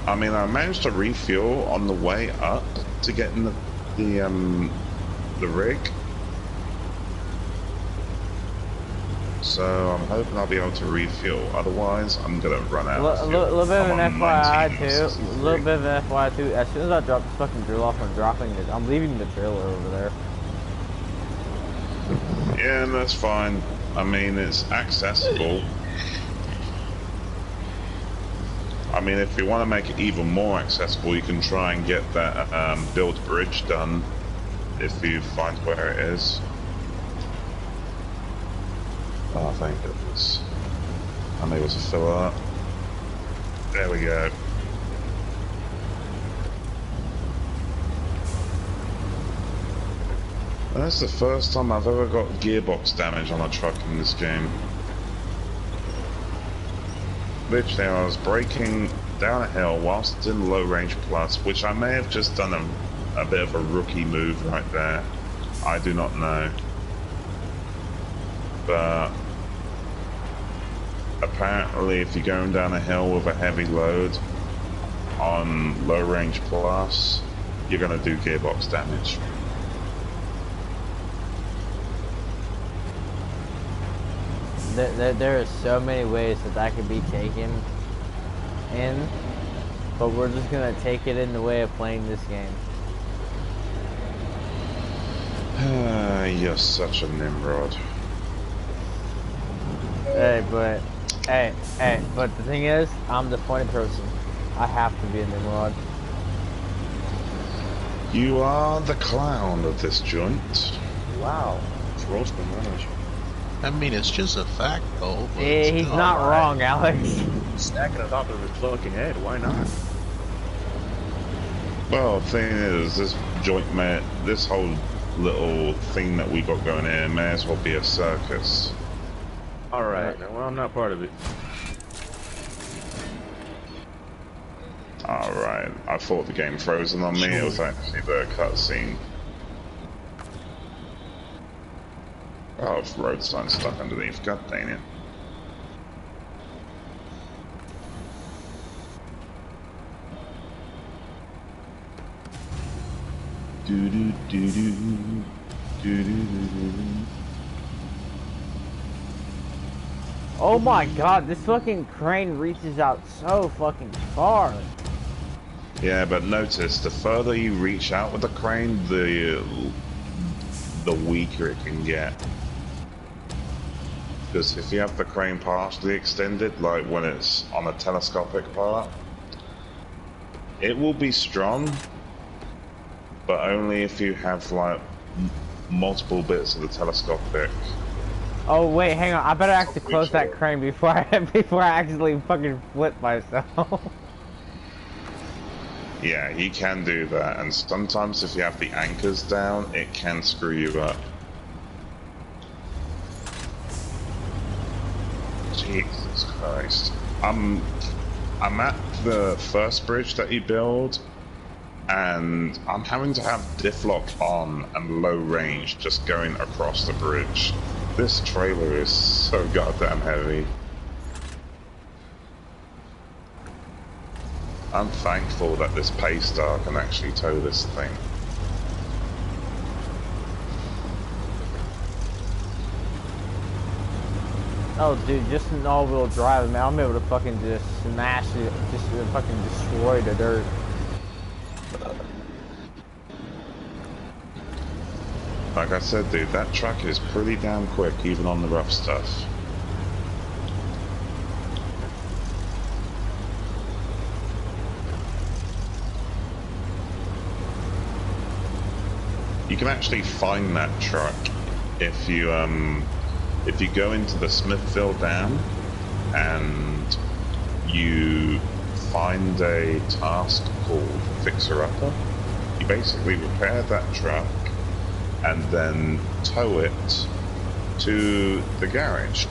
I mean, I managed to refuel on the way up to get in the rig. So I'm hoping I'll be able to refuel. Otherwise, I'm gonna run out. A little bit of an FYI too. A little bit of an FYI too. As soon as I drop this fucking drill off, I'm leaving the trailer over there. Yeah, and that's fine. I mean, it's accessible. I mean, if you want to make it even more accessible, you can try and get that build bridge done if you find where it is. Oh, thank goodness. I'm able to fill up. There we go. That's the first time I've ever got gearbox damage on a truck in this game. Literally, I was braking down a hill whilst in low range plus, which I may have just done a bit of a rookie move right there. I do not know. But apparently if you're going down a hill with a heavy load on low range plus, you're going to do gearbox damage. There are so many ways that could be taken in, but we're just going to take it in the way of playing this game. You're such a Nimrod. Hey, but the thing is, I'm the funny person. I have to be a Nimrod. You are the clown of this joint. Wow. It's roasting, aren't I mean, it's just a fact, though. Yeah, he's not wrong, Alex. Stacking on top of his fucking head, why not? Well, the thing is, this joint, man, this whole little thing that we got going here may as well be a circus. Alright, well, I'm not part of it. Alright, I thought the game frozen on me, it was actually the cutscene. Oh, road sign stuck underneath, god dang it. Do do do do do do do. Oh my god, this fucking crane reaches out so fucking far. Yeah, but notice, the further you reach out with the crane, the weaker it can get. Because if you have the crane partially extended, like when it's on a telescopic part, it will be strong, but only if you have like multiple bits of the telescopic. Oh wait, hang on. I better actually close that crane before I actually fucking flip myself. Yeah, you can do that, and sometimes if you have the anchors down, it can screw you up. Jesus Christ. I'm at the first bridge that you build, and I'm having to have diff lock on and low range just going across the bridge. This trailer is so goddamn heavy. I'm thankful that this Paystar can actually tow this thing. Oh, dude, just an all-wheel drive, man. I'm able to fucking just smash it, just fucking destroy the dirt. Like I said, dude, that truck is pretty damn quick, even on the rough stuff. You can actually find that truck if you go into the Smithville Dam and you find a task called Fixer Upper. You basically repair that truck and then tow it to the garage,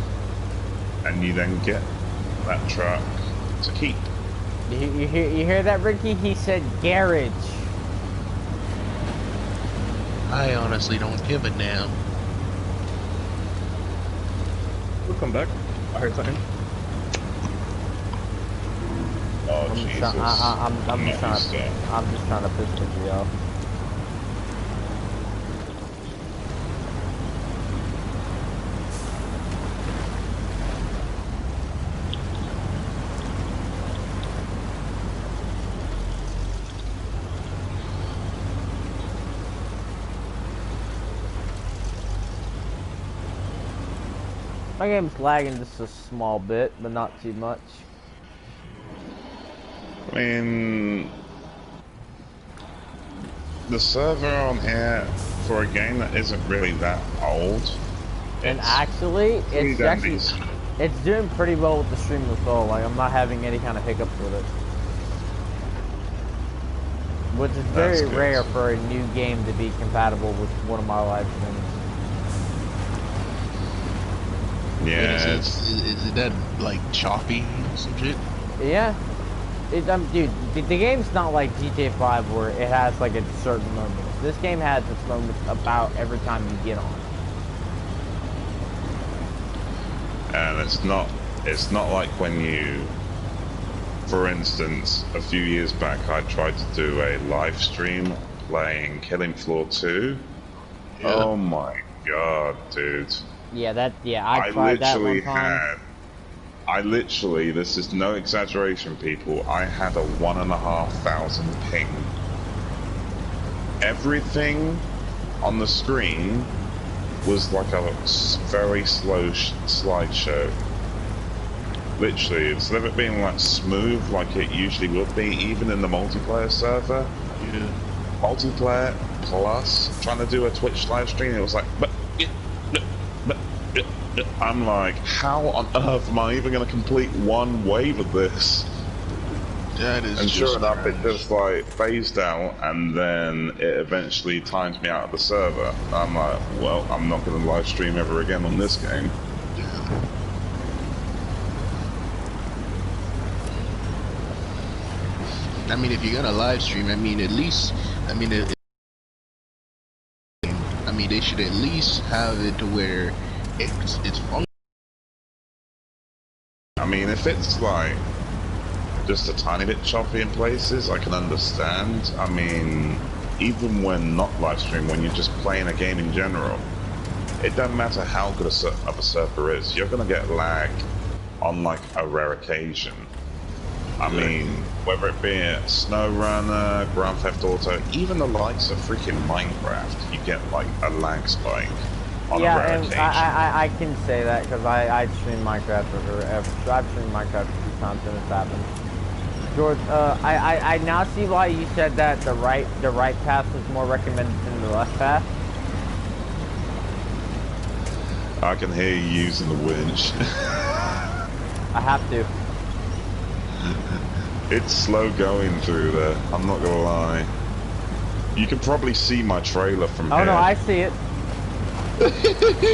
and you then get that truck to keep. You hear that, Ricky? He said garage. I honestly don't give a damn. We'll come back. I heard something. Oh, Oh, I'm Jesus. just I'm I'm just trying to piss with you off. My game's lagging just a small bit, but not too much. I mean, the server on here for a game that isn't really that old. And actually, it's doing pretty well with the stream as well. Like, I'm not having any kind of hiccups with it. Which is very rare for a new game to be compatible with one of my live streams. Yeah. Is it that, like, choppy or some shit? Yeah. Dude, the game's not like GTA 5 where it has, like, a certain moment. This game has its moments about every time you get on. And it's not like when you, for instance, a few years back I tried to do a live stream playing Killing Floor 2. Yeah. Oh my god, dude. Yeah, I tried that one time. I literally, this is no exaggeration, people, I had a 1,500 ping. Everything on the screen was like a very slow slideshow. Literally, instead of it being like smooth like it usually would be, even in the multiplayer server, multiplayer plus trying to do a Twitch live stream, it was like, I'm like, how on earth am I even going to complete one wave of this? That is. And sure enough, it just like phased out, and then it eventually timed me out of the server. I'm like, well, I'm not going to live stream ever again on this game. I mean, if you're gonna live stream, I mean, at least, I mean, they should at least have it to where it's fun. I mean, if it's like just a tiny bit choppy in places, I can understand. I mean, even when not live stream, when you're just playing a game in general, it doesn't matter how good of a server is, you're gonna get lag on like a rare occasion. I mean, whether it be a SnowRunner, Grand Theft Auto, even the likes of freaking Minecraft, you get like a lag spike on a rare occasion. I can say that because I stream Minecraft I've streamed Minecraft a few times and it's happened. George, I now see why you said that the right path was more recommended than the left path. I can hear you using the winch. I have to. It's slow going through there, I'm not gonna lie. You can probably see my trailer from here. Oh no, I see it.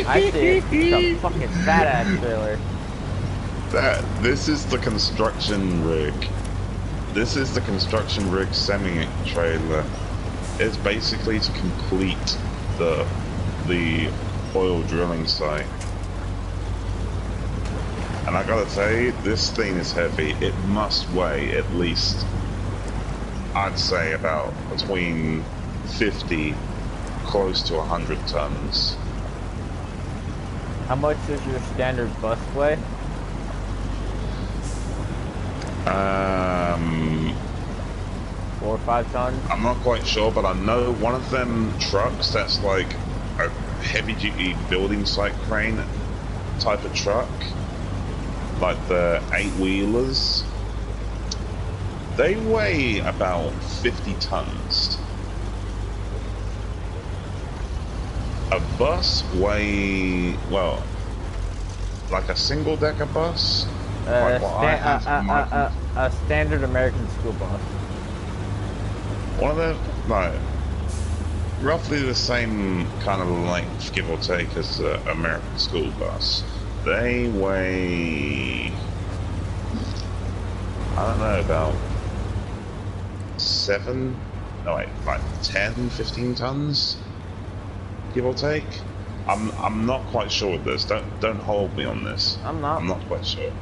I see it. It's a fucking fat ass trailer. This is the construction rig. This is the construction rig semi-trailer. It's basically to complete the oil drilling site. And I gotta say, this thing is heavy. It must weigh at least, I'd say about between 50, close to 100 tons. How much does your standard bus weigh? 4 or 5 tons? I'm not quite sure, but I know one of them trucks that's like a heavy-duty building site crane type of truck, like the 8-wheelers, they weigh about 50 tons. A bus weigh, well, like a single-decker bus, like a standard American school bus. One of them, like, roughly the same kind of length, give or take, as an American school bus. They weigh, I don't know, about 10, 15 tons, give or take. I'm not quite sure with this. Don't hold me on this. I'm not quite sure.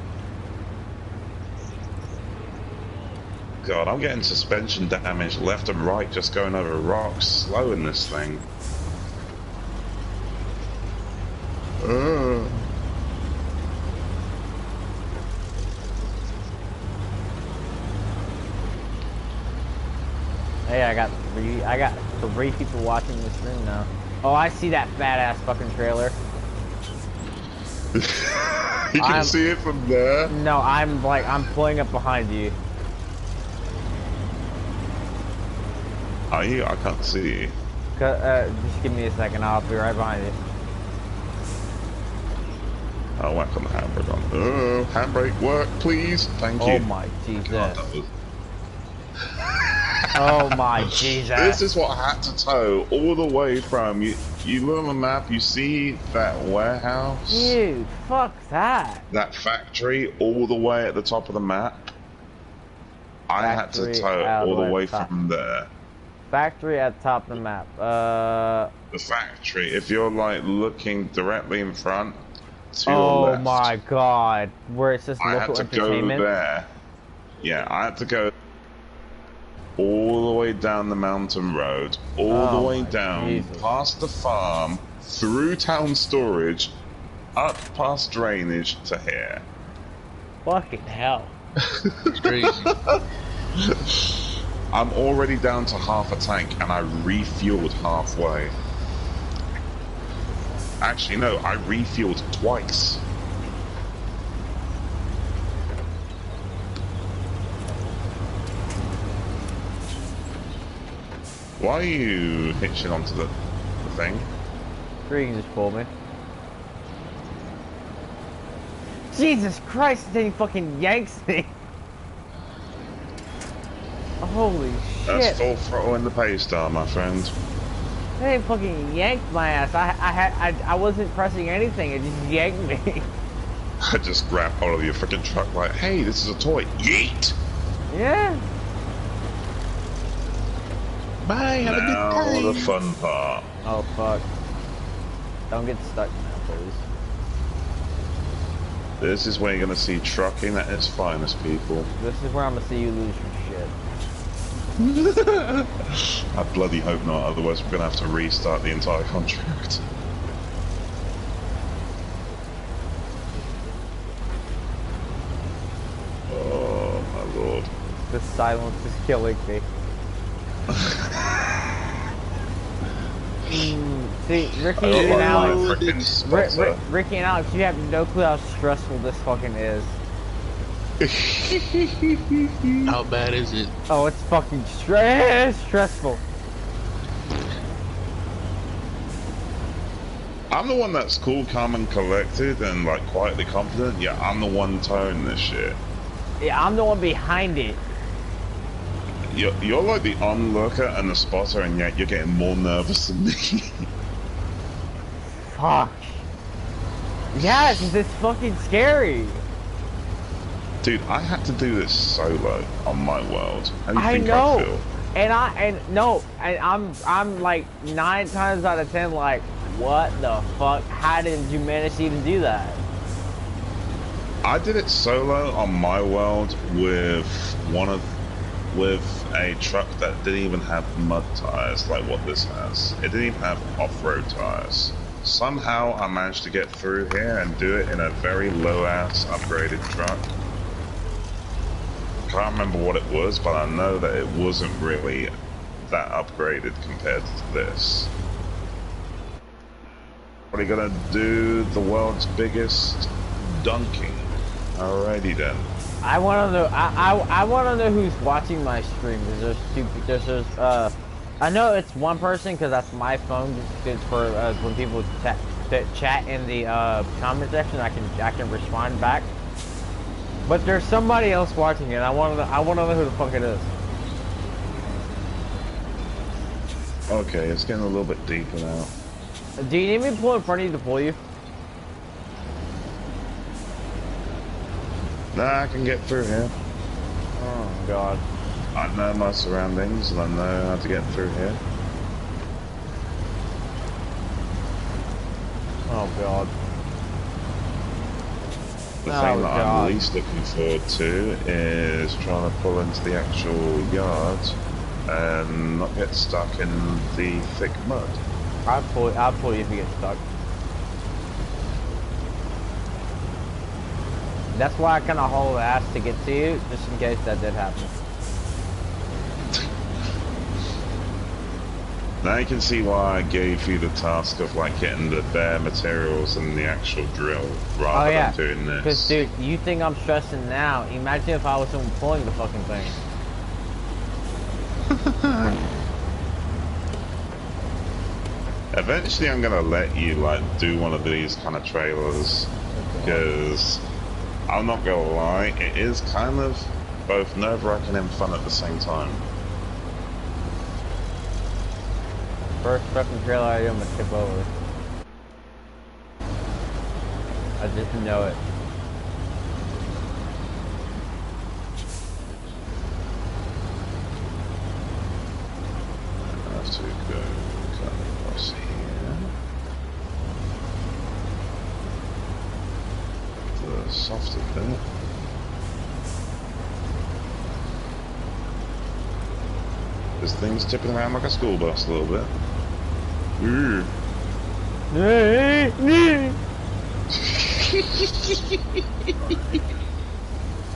God, I'm getting suspension damage left and right just going over rocks, slowing this thing. Hey, I got three people watching this stream now. Oh, I see that fat ass fucking trailer. You can see it from there? No, I'm pulling up behind you. Are you? I can't see you. Just give me a second, I'll be right behind you. I'll whack on the handbrake on. Handbrake work, please. Thank you. Oh my Jesus. God, Oh my Jesus. This is what I had to tow all the way from you. You look on the map, you see that warehouse? Dude, fuck that. That factory all the way at the top of the map. I had to tow all the way from there. Factory at the top of the map. The factory, if you're like looking directly in front to your left. Oh my God. Where it says local entertainment? I had to go there. Yeah, I had to go all the way down the mountain road, all the way down, past the farm, through town storage, up past drainage to here. Fucking hell. It's crazy. I'm already down to half a tank and I refueled halfway. Actually, no, I refueled twice. Why are you hitching onto the thing? Sure, you can just pull me. Jesus Christ, then he fucking yanks me. Holy shit. That's full throttle in the pace star, my friend. They fucking yanked my ass. I wasn't pressing anything, it just yanked me. I just grabbed hold of your freaking truck like, hey, this is a toy. Yeet! Yeah. Bye, have a good time. Now the fun part. Oh fuck. Don't get stuck now, please. This is where you're gonna see trucking at its finest, people. This is where I'm gonna see you lose your shit. I bloody hope not, otherwise we're gonna have to restart the entire contract. Oh my lord. This silence is killing me. See, Ricky and Alex, Ricky and Alex, you have no clue how stressful this fucking is. How bad is it? Oh, it's fucking stressful. I'm the one that's cool, calm, and collected, and like quietly confident. Yeah, I'm the one towing this shit. Yeah, I'm the one behind it. You're like the onlooker and the spotter, and yet you're getting more nervous than me. Fuck. Yeah, 'cause it's fucking scary. Dude, I had to do this solo on my world. How do you think know. I feel? And I'm like 9 times out of 10 like, what the fuck? How did you manage to even do that? I did it solo on my world with a truck that didn't even have mud tires like what this has. It didn't even have off-road tires. Somehow I managed to get through here and do it in a very low-ass upgraded truck. Can't remember what it was, but I know that it wasn't really that upgraded compared to this. What are you gonna do? The world's biggest dunking. Alrighty then. I want to know. I want to know who's watching my stream. I know it's one person because that's my phone. Just for when people chat in the comment section, I can respond back. But there's somebody else watching it. I want to know who the fuck it is. Okay, it's getting a little bit deeper now. Do you need me to pull in front of you to pull you? Nah, I can get through here. Oh god. I know my surroundings and I know how to get through here. Oh god. The thing that I'm least looking forward to is trying to pull into the actual yard and not get stuck in the thick mud. I'll pull you if you get stuck. That's why I kind of haul ass to get to you, just in case that did happen. Now you can see why I gave you the task of like getting the bare materials and the actual drill rather than doing this. Because dude, you think I'm stressing now? Imagine if I was pulling the fucking thing. Eventually, I'm gonna let you like do one of these kind of trailers because I'm not gonna lie, it is kind of both nerve-wracking and fun at the same time. First fucking trailer I do, I'm gonna tip over. I just know it. I have to go cut across here. The softer bit. This thing's tipping around like a school bus a little bit.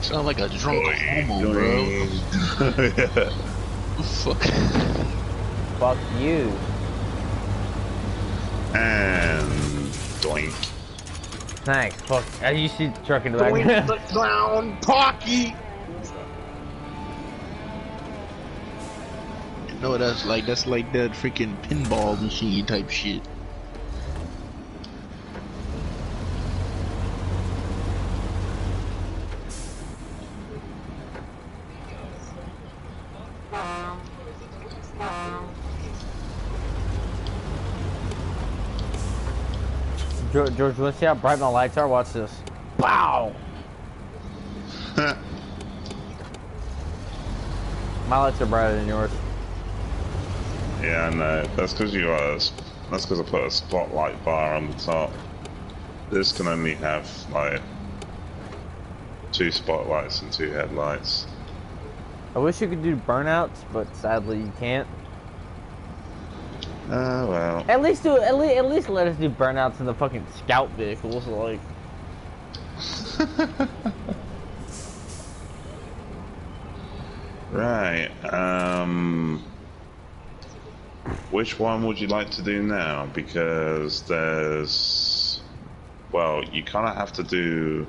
Sound like a drunk homo, bro. Yeah. Fuck. Fuck you. And doink. Thanks. Fuck. You see the truck in the back. Doink the clown pocky. No, that's like that freaking pinball machine type shit. George, you wanna see how bright my lights are? Watch this. Pow! My lights are brighter than yours. Yeah, I know. That's because that's because I put a spotlight bar on the top. This can only have like 2 spotlights and 2 headlights. I wish you could do burnouts, but sadly you can't. Well. At least let us do burnouts in the fucking scout vehicles, like. Right. Which one would you like to do now? Because there's, well, you kind of have to do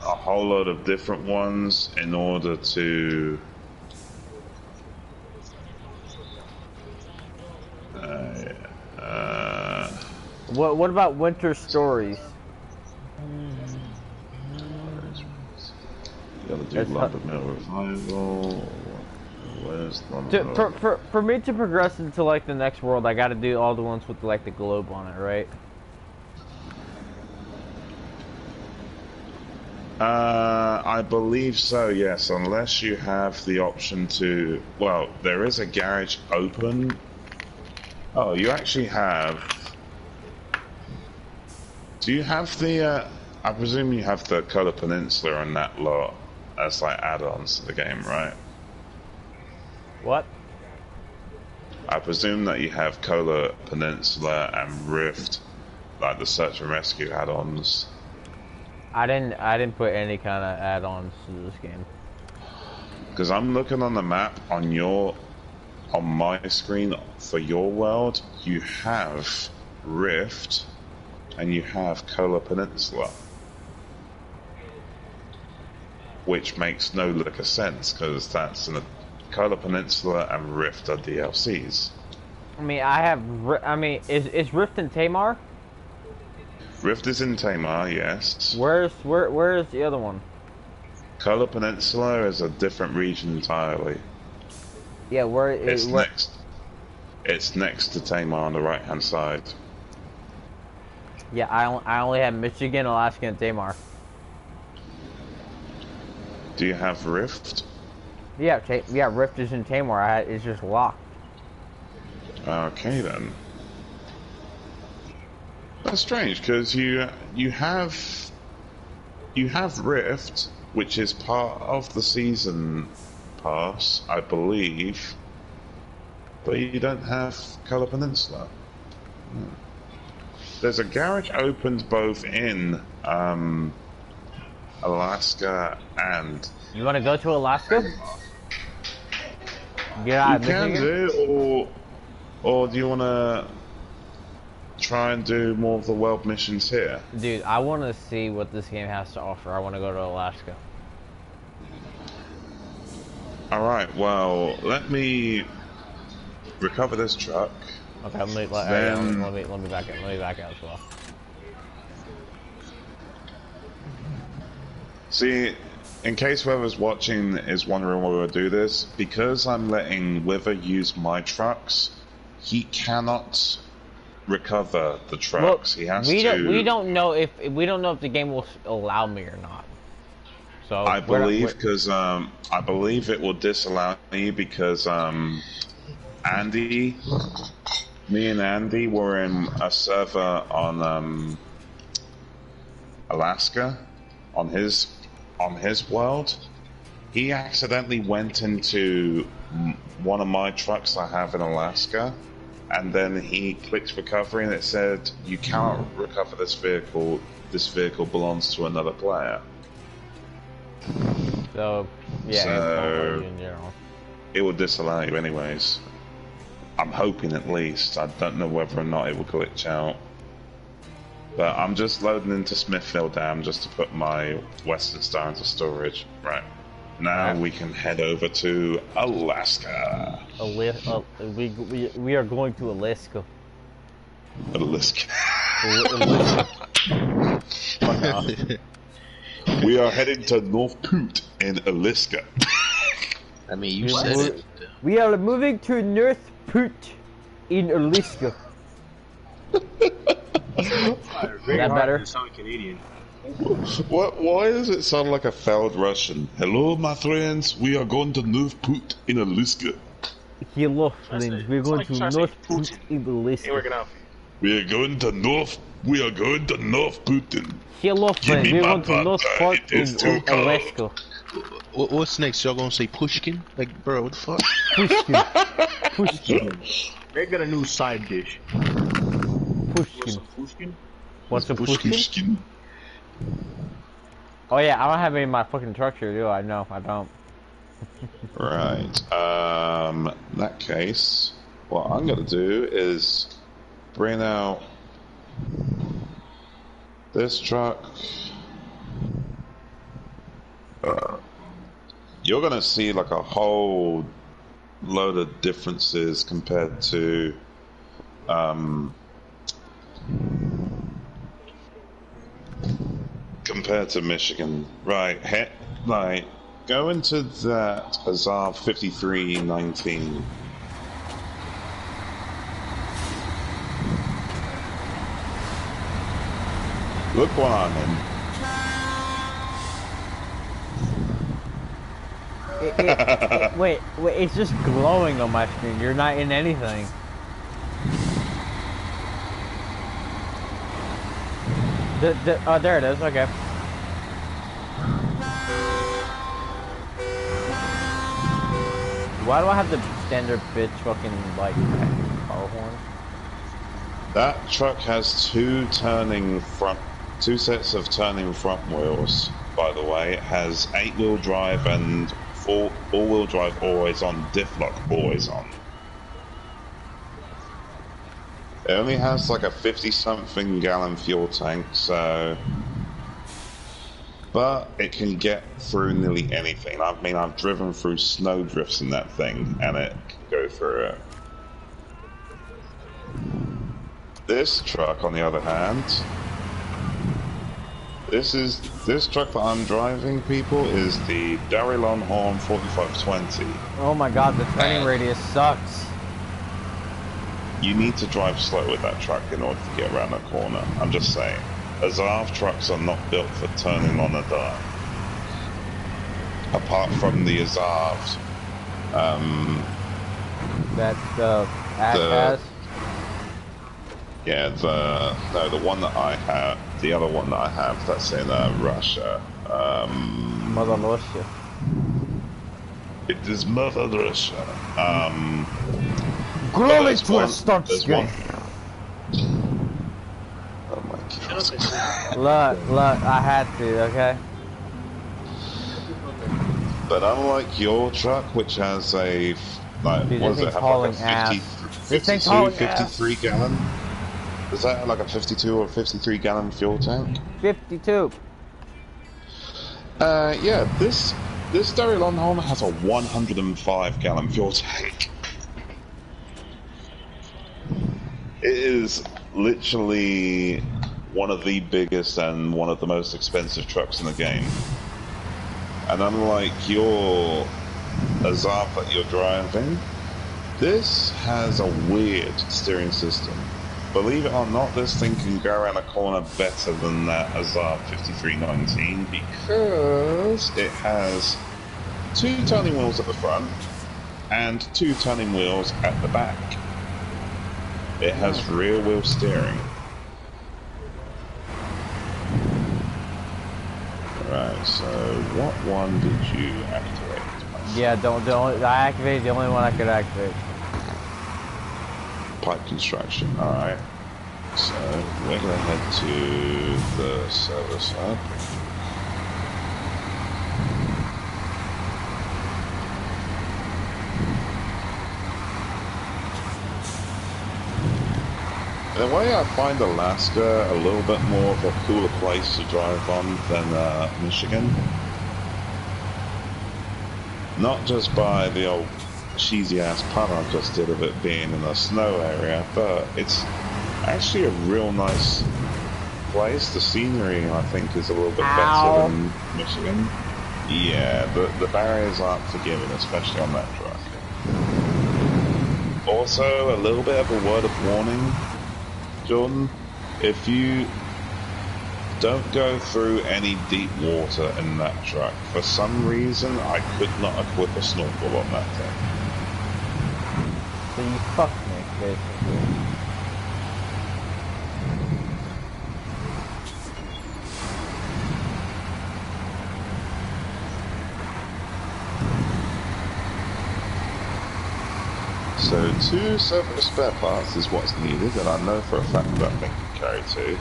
a whole lot of different ones in order to. What about winter stories? You gotta do lumber mill revival. Where's lumber? For me to progress into like the next world, I gotta do all the ones with like the globe on it, right? I believe so, yes, unless you have the option to, well, there is a garage open. Oh, you actually have, do you have the, I presume you have the Color Peninsula and that lot as like add-ons to the game, right? What? I presume that you have Color Peninsula and Rift, like the search and rescue add-ons. I didn't put any kind of add-ons to this game. Because I'm looking on the map on my screen for your world, you have Rift and you have Kola Peninsula. Which makes no lick of sense, because that's in a Kola Peninsula and Rift are DLCs. I mean, is Rift in Tamar? Rift is in Tamar, yes. Where is the other one? Kola Peninsula is a different region entirely. Yeah, next. It's next to Tamar on the right-hand side. Yeah, I only have Michigan, Alaska, and Tamar. Do you have Rift? Yeah, Rift is in Tamar. It's just locked. Okay then. of strange because you have Rift, which is part of the season pass, I believe, but you don't have Color Peninsula. There's a garage opened both in Alaska and... You want to go to Alaska? Get out of Michigan? You can do, or do you want to try and do more of the world missions here? Dude, I want to see what this game has to offer. I want to go to Alaska. Alright, well, let me recover this truck. Okay, let me back in. Let me back out as well. See, in case whoever's watching is wondering why we'll do this, because I'm letting Wither use my trucks, he cannot recover the trucks. Well, he has to. We don't know if the game will allow me or not. So I believe because I believe it will disallow me because Andy, me and Andy were in a server on Alaska, on his world. He accidentally went into one of my trucks I have in Alaska, and then he clicked recovery, and it said you cannot recover this vehicle. This vehicle belongs to another player. So yeah, so in general, it will disallow you anyways. I'm hoping at least. I don't know whether or not it will glitch out. But I'm just loading into Smithfield Dam just to put my Western Star into storage. Right. Now we can head over to Alaska. We are going to Alaska. Alaska. Alaska. We are heading to North Poot in Alaska. I mean, you said it. We are moving to North Poot in Alaska. Is that better? Sound Canadian. What? Why does it sound like a failed Russian? Hello, my friends. We are going to North Poot in Alaska. Hello, friends. We're going to North Poot in Alaska. Ain't working out. We are going to North Putin. Hello, friends. We're going to North Poot in Alaska. What's next? Y'all gonna say Pushkin? Like, bro, what the fuck? Pushkin. They got a new side dish. Pushkin. What's a Pushkin? Oh yeah, I don't have any of my fucking trucks here, do I? No, I don't. Right. In that case, what I'm gonna do is bring out this truck. You're gonna see like a whole load of differences compared to Michigan. Right, like go into that Azar 5319. Look what I'm in. Wait, it's just glowing on my screen. You're not in anything. Oh, there it is. Okay. Why do I have the standard bitch fucking like car horn? That truck has two sets of turning front wheels. By the way, it has 8-wheel drive and all-wheel drive always on, diff lock always on. It only has like a 50-something gallon fuel tank, so... But it can get through nearly anything. I mean, I've driven through snow drifts in that thing, and it can go through it. This truck, on the other hand... This truck that I'm driving, people, is the Derry Longhorn 4520. Oh my god, the turning radius sucks. You need to drive slow with that truck in order to get around the corner. I'm just saying. Azarv trucks are not built for turning on a dime. Apart from the Azarv. That Ash has? Yeah, the one that I have, the other one that I have, that's in Russia. Mother Russia. It is Mother Russia. Glory to a start screen. Oh my god. Look, I had to, okay? But unlike your truck, which has a, like, Dude, what does it have, like a 53 gallon? Is that like a 52 or 53 gallon fuel tank? 52. Yeah, this Derry Longholm has a 105 gallon fuel tank. It is literally one of the biggest and one of the most expensive trucks in the game. And unlike your Azap that you're driving, this has a weird steering system. Believe it or not, this thing can go around a corner better than that Azap 5319 because it has 2 turning wheels at the front and 2 turning wheels at the back. It has rear wheel steering. Right, so what one did you activate? Yeah, don't. I activated the only one I could activate. Pipe construction, alright. So, we're gonna head to the service hub. In a way, I find Alaska a little bit more of a cooler place to drive on than Michigan. Not just by the old cheesy ass pun I just did of it being in a snow area, but it's actually a real nice place. The scenery, I think, is a little bit better than Michigan. Yeah, the barriers aren't forgiving, especially on that truck. Also, a little bit of a word of warning, Jordan, if you don't go through any deep water in that truck. For some reason, I could not equip a snorkel on that thing. So you fucked me, basically. So 2 surplus spare parts is what's needed, and I know for a fact that thing can carry 2.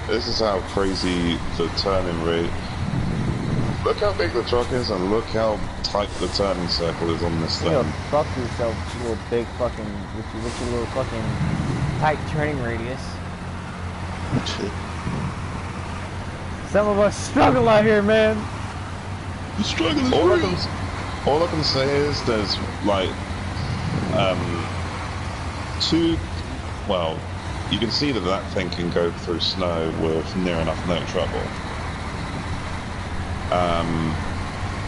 This is how crazy the turning rate. Look how big the truck is, and look how tight the turning circle is on this thing. Yo, fuck yourself, you little big fucking, with your little fucking tight turning radius. Some of us struggle out here, man. The struggle is real. All I can say is there's like 2. Well, you can see that that thing can go through snow with near enough no trouble.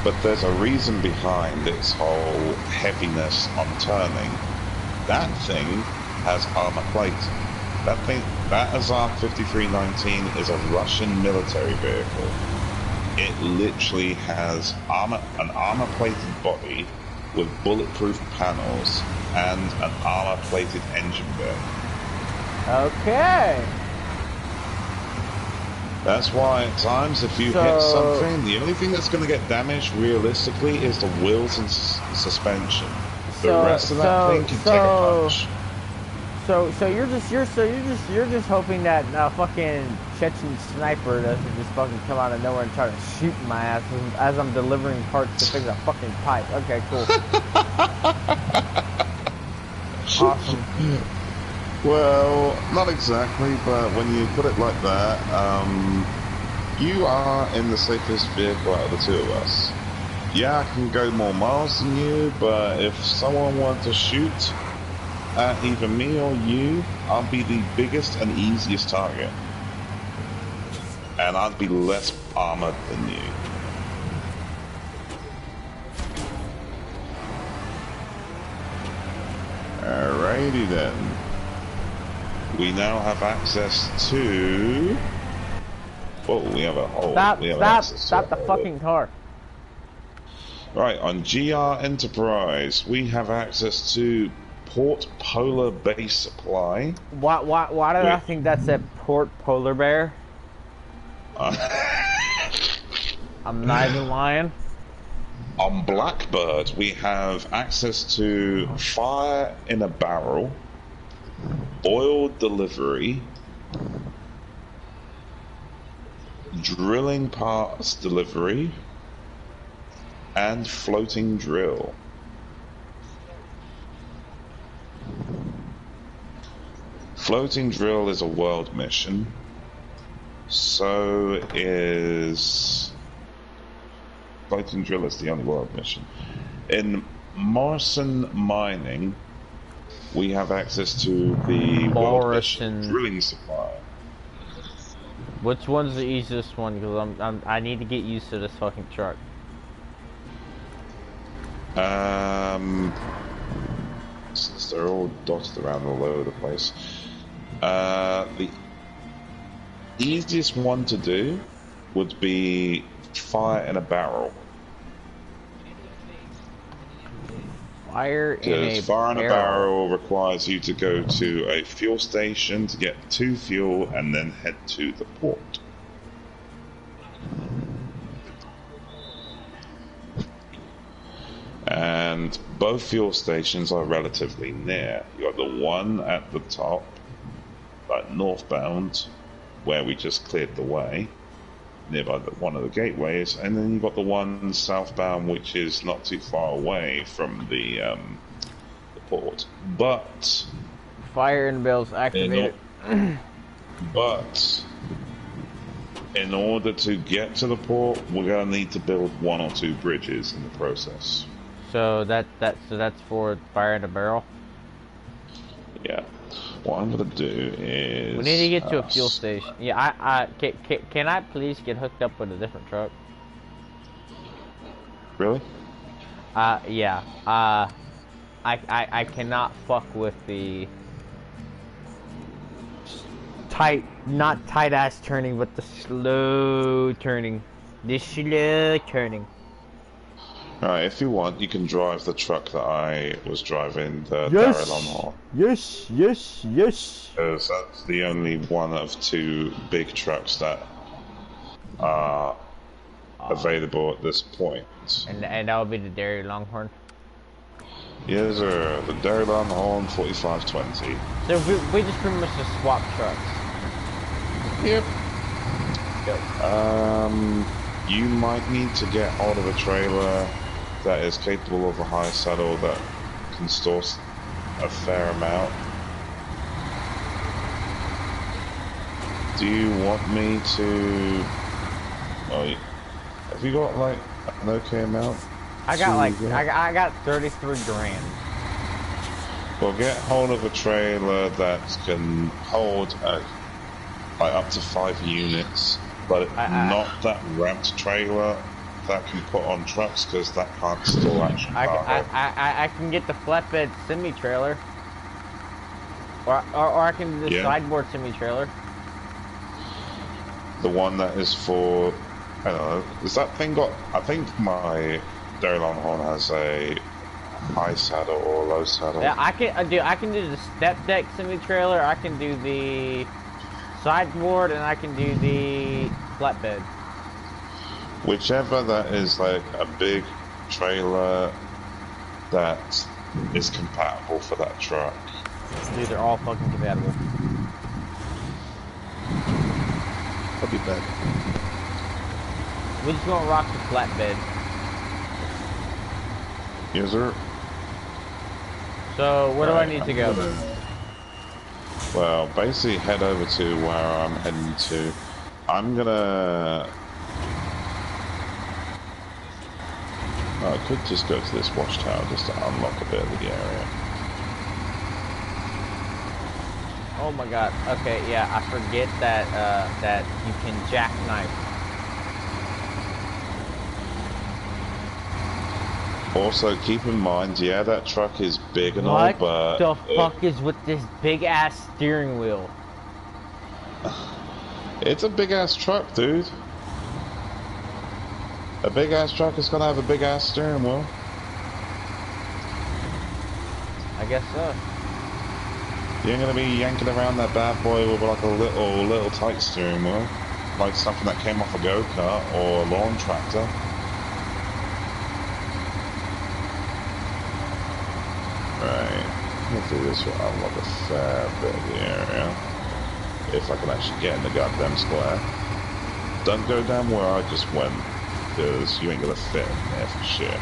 But there's a reason behind its whole heaviness on turning. That thing has armor plate. That Azar 5319 is a Russian military vehicle. It literally has an armor-plated body with bulletproof panels and an armor-plated engine bay. Okay. That's why at times if you hit something, the only thing that's going to get damaged realistically is the wheels and suspension. The rest of that thing can take a punch. So you're just hoping that fucking Chechen sniper doesn't just fucking come out of nowhere and try to shoot my ass as I'm delivering parts to fix a fucking pipe. Okay, cool. Awesome. Well, not exactly, but when you put it like that, you are in the safest vehicle out of the 2 of us. Yeah, I can go more miles than you, but if someone wanted to shoot at either me or you, I'll be the biggest and easiest target. And I'd be less armored than you. Alrighty then. We now have access to... Oh, we have a hole. Stop the fucking car. Right, on GR Enterprise, we have access to Port Polar Base Supply. Why do I think that's a Port Polar Bear? I'm not even lying. On Blackbird, we have access to fire in a barrel, oil delivery, drilling parts delivery, and floating drill. Floating drill is a world mission. So is... Floating drill is the only world mission. In Morrison Mining, we have access to the world mission drilling supply. Which one's the easiest one? Because I need to get used to this fucking truck. Since they're all dotted around all over the place, the easiest one to do would be fire in a barrel. Fire in a barrel requires you to go to a fuel station to get to fuel and then head to the port. And both fuel stations are relatively near. You got the one at the top, like northbound, where we just cleared the way, nearby one of the gateways, and then you've got the one southbound, which is not too far away from the port. But fire in bells activated. But in order to get to the port, we're gonna need to build one or two bridges in the process. So that's for fire in a barrel. Yeah. What I'm gonna do is we need to get to a fuel station. Yeah, can I please get hooked up with a different truck? Really? Yeah. I cannot fuck with the not tight ass turning, but the slow turning. The slow turning. Alright, if you want, you can drive the truck that I was driving, the Darylon. Yes. Because that's the only one of two big trucks that are available at this point. And that would be the Dairy Longhorn? Yes, sir. The Dairy Longhorn 4520. So we just pretty much just swap trucks. Yep. You might need to get hold of a trailer that is capable of a high saddle that can store a fair amount. Do you want me to... Oh, have you got like an okay amount? I got like I got 33 grand. Well, get hold of a trailer that can hold like up to 5 units, but not that ramped trailer that can put on trucks, because that can't store action cargo. I can get the flatbed semi trailer, or I can do the sideboard semi trailer. The one that is for, I don't know, is that thing got? I think my Dairy Longhorn has a high saddle or low saddle. Yeah, I can do the step deck semi trailer. I can do the sideboard, and I can do the flatbed. Whichever that is, like a big trailer that is compatible for that truck. Dude, they're all fucking compatible. I'll be back. We're just gonna rock the flatbed. Yes, sir. So, where do I need to go? Well, basically head over to where I'm heading to. I'm gonna... I could just go to this watchtower just to unlock a bit of the area. Oh my god. Okay, yeah, I forget that that you can jackknife. Also, keep in mind, yeah, that truck is big and all, but... What the fuck is with this big-ass steering wheel? It's a big-ass truck, dude. A big ass truck is gonna have a big ass steering wheel. I guess so. You ain't gonna be yanking around that bad boy with like a little tight steering wheel, like something that came off a go-kart or a lawn tractor. Right, hopefully this will unlock a fair bit of the area, if I can actually get in the goddamn square. Don't go down where I just went, because you ain't gonna fit in there for shit.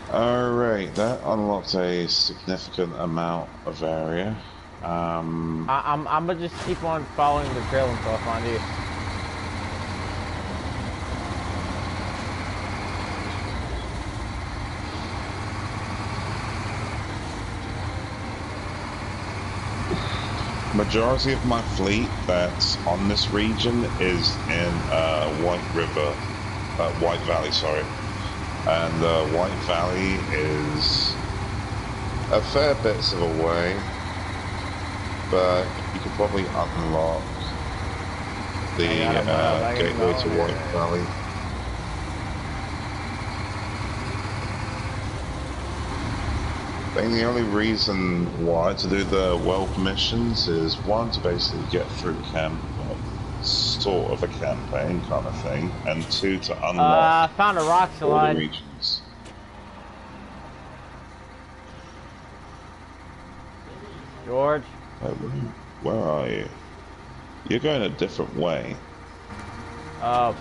Alright, that unlocked a significant amount of area. I'm gonna just keep on following the trail until I find you. Majority of my fleet that's on this region is in White Valley, sorry. And White Valley is a fair bit of a way, but you could probably unlock the gateway to White Valley. I think the only reason why to do the wealth missions is one, to basically get through sort of a campaign kind of thing, and two, to unlock I found a rock slide. all the regions. George? Where are you? You're going a different way. Oh.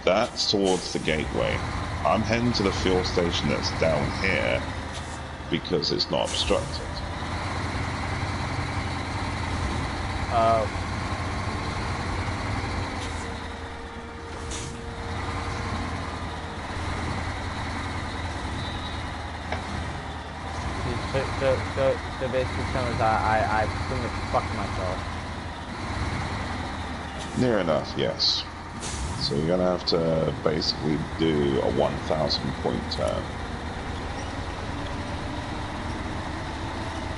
That's towards the gateway. I'm heading to the fuel station that's down here because it's not obstructed. Oh. So basically, I pretty much fucked myself. Near enough, yes. So you're gonna have to basically do a 1,000 point turn.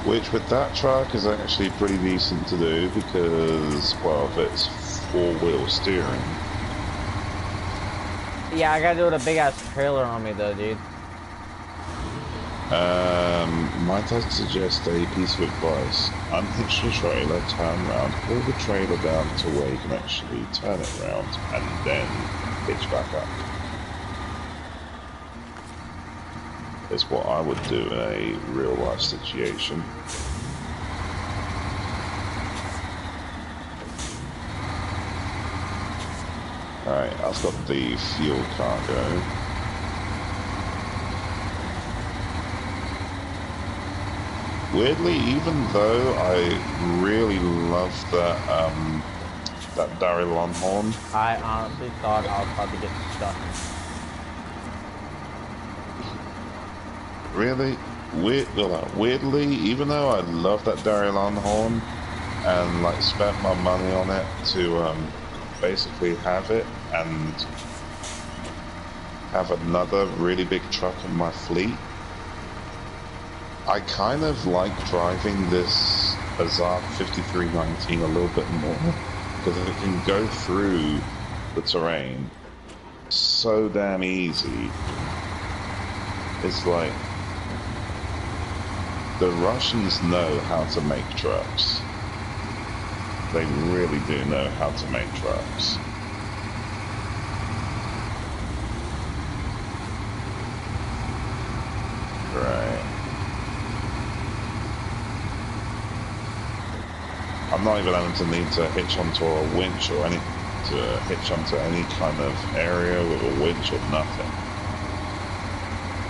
Which with that truck is actually pretty decent to do because, well, of its four-wheel steering. Yeah, I gotta do it with a big ass trailer on me though, dude. Might I suggest a piece of advice? Unhitch the trailer, turn around, pull the trailer down to where you can actually turn it around, and then hitch back up. Is what I would do in a real life situation. Alright, I've got the fuel cargo. Weirdly, even though I really love that Daryl Longhorn, I honestly thought I was about to get stuck. Really, weirdly, even though I love that Daryl Longhorn and like spent my money on it to basically have it and have another really big truck in my fleet, I kind of like driving this Azar 5319 a little bit more because it can go through the terrain so damn easy. It's like the Russians know how to make trucks. They really do know how to make trucks. Right. I'm not even having to need to hitch onto a winch or hitch onto any kind of area with a winch or nothing.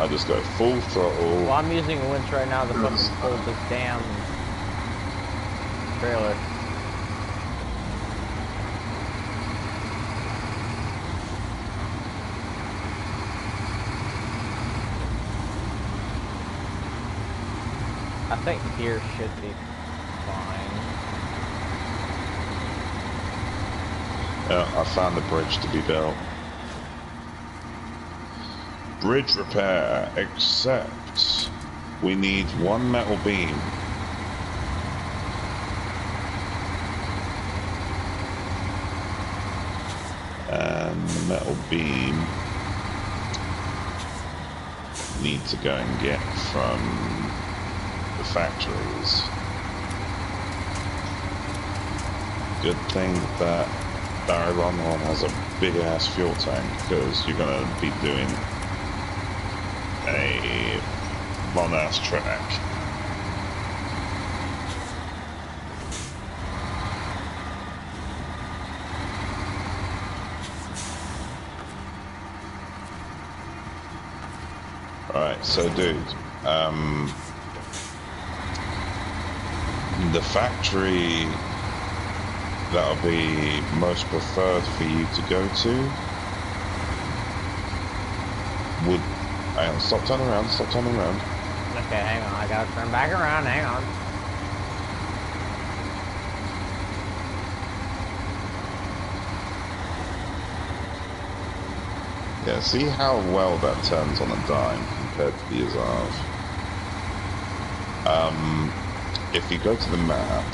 I just go full throttle. Well, I'm using a winch right now to fucking pull this damn trailer. I think here should be fine. Yeah, I found the bridge to be built. Bridge repair, except we need one metal beam. And the metal beam need to go and get from the factories. Good thing that Barry Longhorn has a big ass fuel tank, because you're gonna be doing a long ass track. Alright, so dude, the factory that'll be most preferred for you to go to would... Hang on, stop turning around. Okay, hang on, I gotta turn back around, hang on. Yeah, see how well that turns on a dime compared to the Azov. If you go to the map,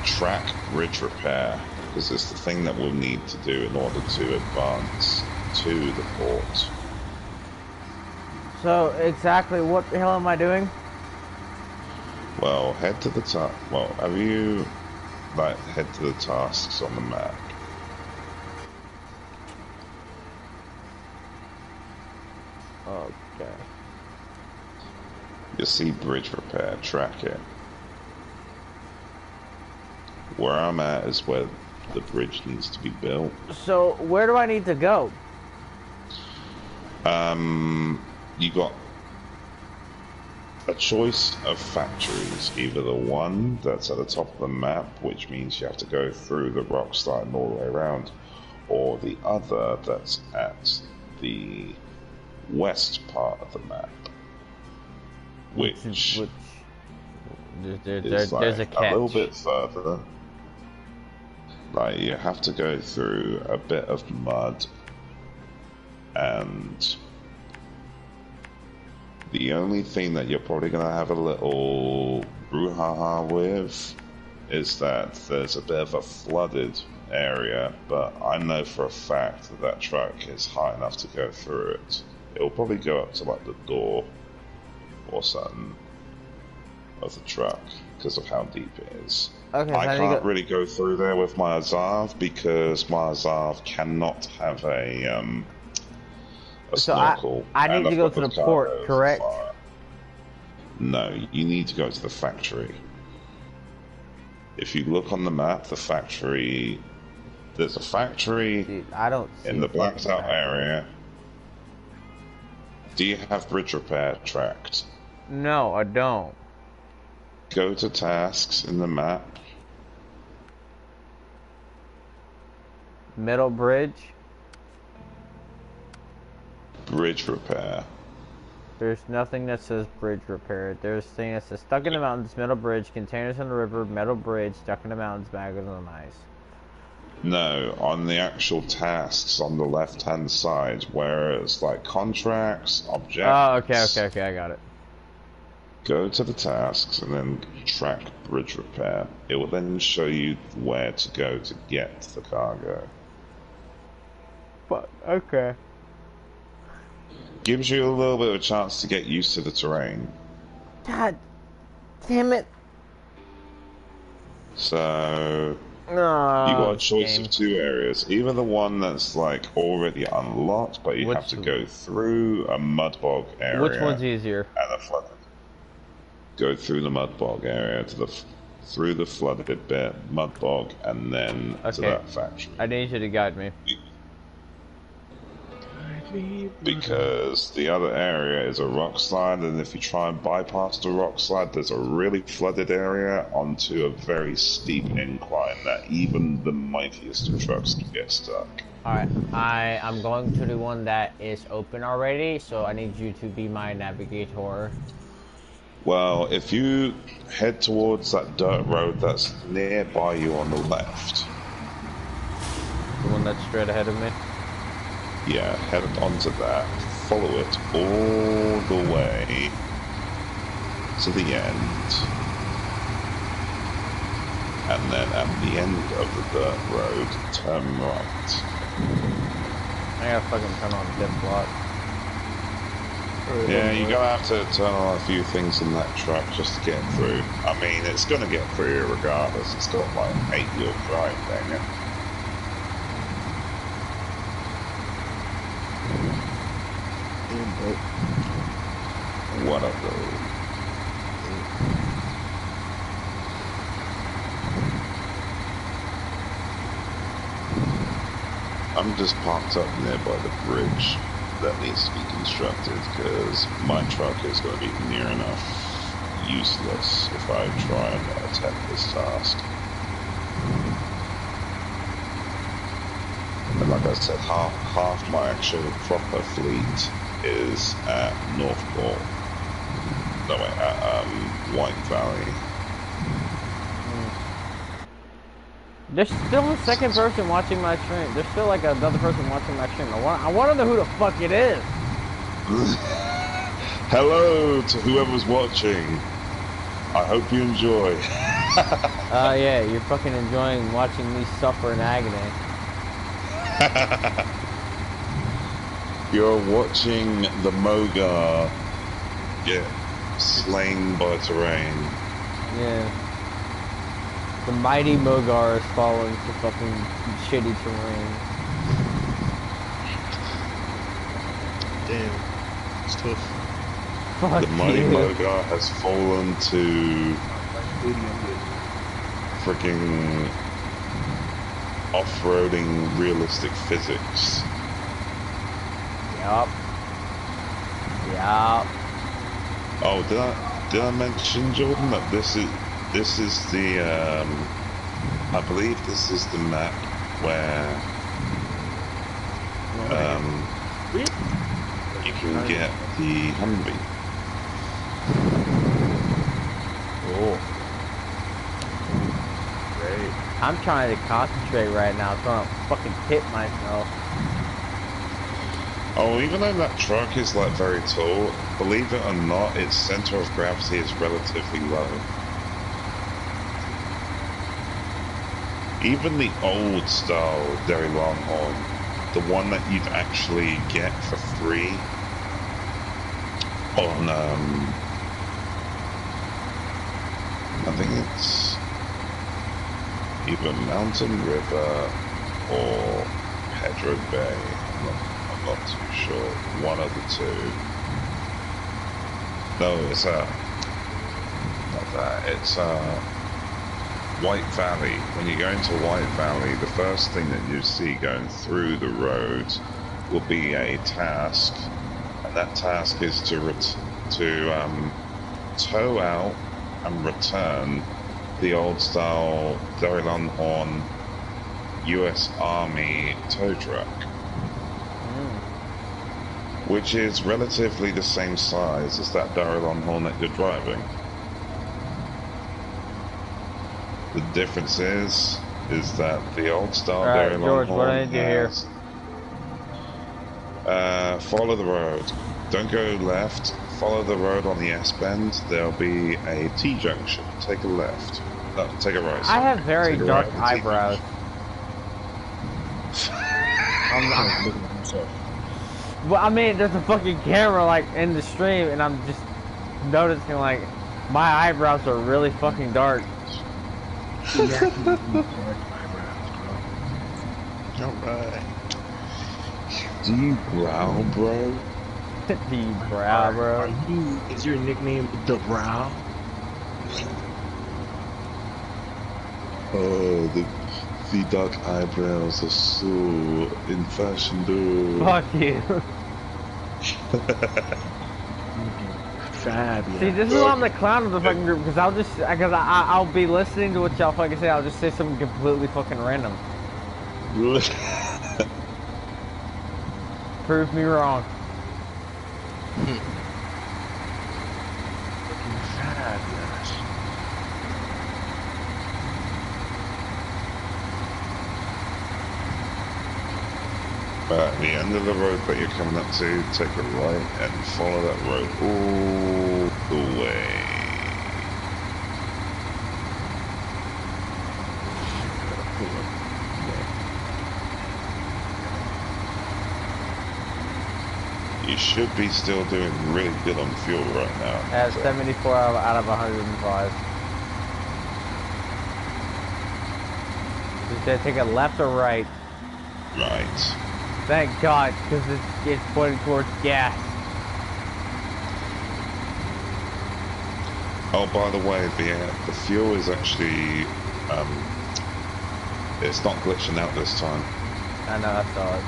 track bridge repair, because it's the thing that we'll need to do in order to advance to the port. So, exactly what the hell am I doing? Well, head to the top. Well, have you, like, head to the tasks on the map? Okay. You'll see bridge repair, track it. Where I'm at is where the bridge needs to be built. So, where do I need to go? You got a choice of factories. Either the one that's at the top of the map, which means you have to go through the rock slide and all the way around, or the other that's at the west part of the map, which is there's like a catch. a little bit further. Like, you have to go through a bit of mud, and the only thing that you're probably going to have a little brouhaha with is that there's a bit of a flooded area, but I know for a fact that that truck is high enough to go through it. It'll probably go up to like the door or something of the truck because of how deep it is. Okay, I can't really go through there with my Azov because my Azov cannot have a snorkel. I need to go to the port, correct? No, you need to go to the factory. If you look on the map, the factory... There's a factory. Dude, I don't see in the blacked out area. Do you have bridge repair tracked? No, I don't. Go to tasks in the map. Metal bridge. Bridge repair. There's nothing that says bridge repair. There's a thing that says stuck in the mountains, metal bridge, containers in the river, metal bridge, stuck in the mountains, maggots on ice. No, on the actual tasks on the left-hand side, where it's like contracts, objects. Oh, okay, I got it. Go to the tasks and then track bridge repair. It will then show you where to go to get the cargo. But okay. Gives you a little bit of a chance to get used to the terrain. God damn it. So you Oh, got a choice of two areas. Either the one that's like already unlocked, but you have to go through a mud bog area. Which one's easier? And a flooded. Go through the mud bog area to the through the flooded bit, mud bog, and then to that factory. I need you to guide me. Because the other area is a rock slide, and if you try and bypass the rock slide, there's a really flooded area onto a very steep incline that even the mightiest of trucks can get stuck. Alright, I'm going to the one that is open already, so I need you to be my navigator. Well, if you head towards that dirt road that's nearby you on the left. The one that's straight ahead of me? Yeah, head onto that, follow it all the way to the end. and then at the end of the dirt road, turn right. I gotta fucking turn on the dip block. Yeah, you're gonna have to turn on a few things in that track just to get through. I mean, it's gonna get through regardless. It's got like 8-wheel drive, dang it. What up, though? I'm just parked up nearby the bridge that needs to be constructed because my truck is going to be near enough useless if I try and attempt this task. And like I said, half my actual proper fleet is at Northport. No, wait, at White Valley. There's still a second person watching my stream. There's still like another person watching my stream. I want to know who the fuck it is. Hello to whoever's watching. I hope you enjoy. Yeah, you're fucking enjoying watching me suffer in agony. You're watching the Mogar get slain by terrain. Yeah. The mighty Mogar is falling to fucking shitty terrain. Damn. It's tough. Fuck the mighty you. Mogar has fallen to freaking off-roading realistic physics. Yup. Yup. Oh, did I mention, Jordan, that this is the I believe this is the map where you can get the Humvee. Cool. Great. I'm trying to concentrate right now, so I don't fucking hit myself. Oh, even though that truck is like very tall, believe it or not, its center of gravity is relatively low. Even the old style Derry Longhorn, the one that you'd actually get for free on, I think it's either Mountain River or Pedro Bay. I'm not too sure. One of the two. No, it's not that. It's White Valley. When you go into White Valley, the first thing that you see going through the road will be a task, and that task is to tow out and return the old style Derry Longhorn US Army tow truck, which is relatively the same size as that Derry Longhorn that you're driving. The difference is that the old style Derry George, Longhorn what I need to hear? Follow the road. Don't go left. Follow the road on the S-bend. There'll be a T-junction. Take a left. No, take a right. Sorry. I have very dark eyebrows. I'm looking at myself. Well, I mean, there's a fucking camera like in the stream, and I'm just noticing like my eyebrows are really fucking dark. Alright. D-brow, bro? D-brow, bro. Is your nickname The Brow? Oh, the dark eyebrows are so in fashion, dude. Fuck you. Fabulous. See, this is why I'm the clown of the fucking group, because I'll be listening to what y'all fucking say. I'll just say something completely fucking random. Prove me wrong. Fabulous. At the end of the road that you're coming up to, take a right and follow that road all the way. You should be still doing really good on fuel right now. At 74 out of 105. Is that take a left or right? Right. Thank God, because it's pointing towards gas. Oh, by the way, the fuel is actually it's not glitching out this time. I know, I saw it.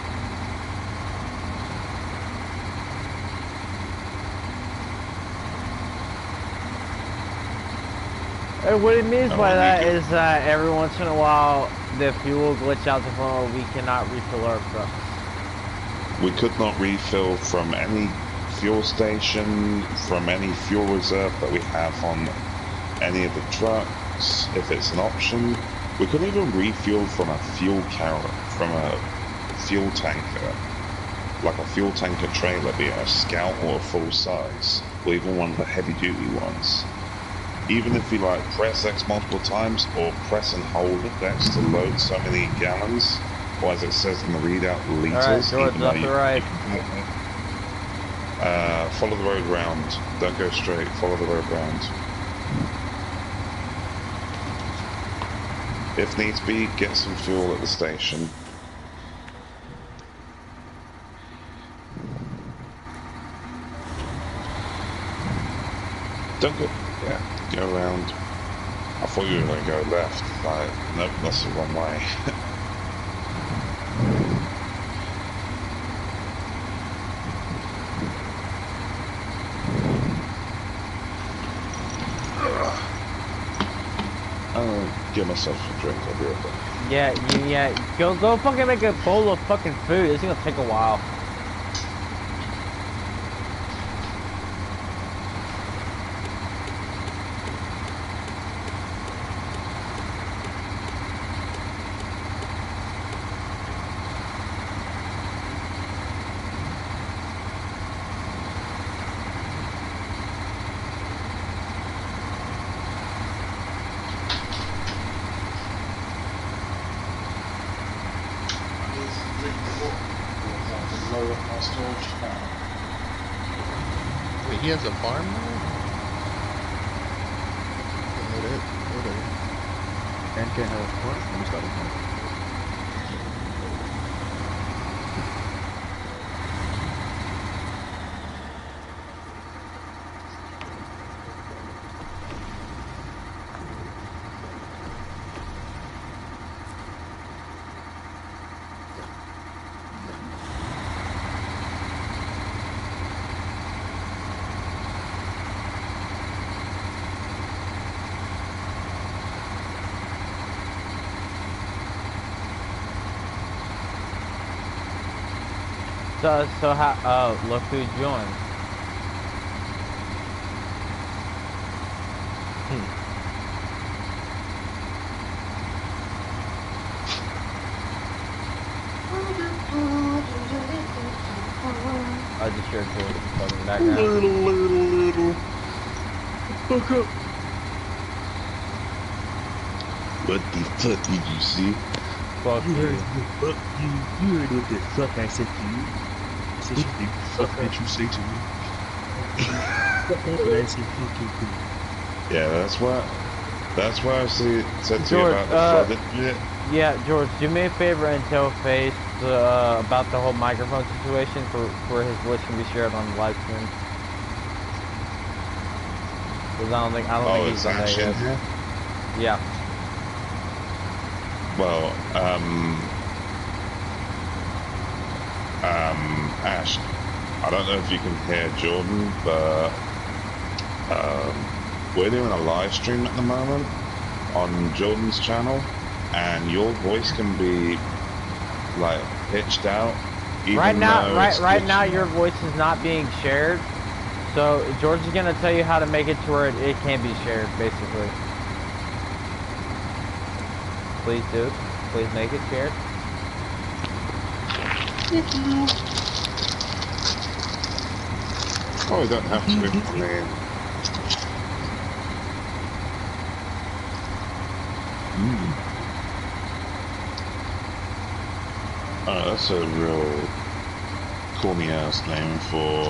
And what it means by that is every once in a while the fuel will glitch out the point where we cannot refill our trucks. We could not refill from any fuel station, from any fuel reserve that we have on any of the trucks, if it's an option. We couldn't even refuel from a fuel carrier, from a fuel tanker, like a fuel tanker trailer, be it a Scout or a full size, or even one of the heavy duty ones. Even if you like press X multiple times or press and hold X to load so many gallons, or as it says in the readout, liters. Alright, George, left or right? Follow the road round. Don't go straight, follow the road round. If needs be, get some fuel at the station. Don't go, yeah, go around. I thought you were going to go left, but nope, that's the wrong way. I'll get myself a drink, I'll be right back. Yeah, go fucking make a bowl of fucking food. It's gonna take a while. Wait, he has a farm now? And can have a farm? Let me start again. So how, look who joined. I just heard George in the background. Little. Fuck up. What the fuck did you see? Fuck you. You heard what the fuck I said to you. I said, what the fuck did you say to me? What I said, fucking cool. Yeah, that's why I said to George, you about the flooded. Yeah, George, do me a favor and tell Face about the whole microphone situation for his voice can be shared on the live stream. Because I don't think he's done that yet. Here? Yeah. Well, Ash, I don't know if you can hear Jordan, but we're doing a live stream at the moment on Jordan's channel, and your voice can be like pitched out. Right now, your voice is not being shared. So George is gonna tell you how to make it to where it can be shared, basically. Please do. Please make it shared. Oh, we don't have to. I mean, That's a real corny ass name for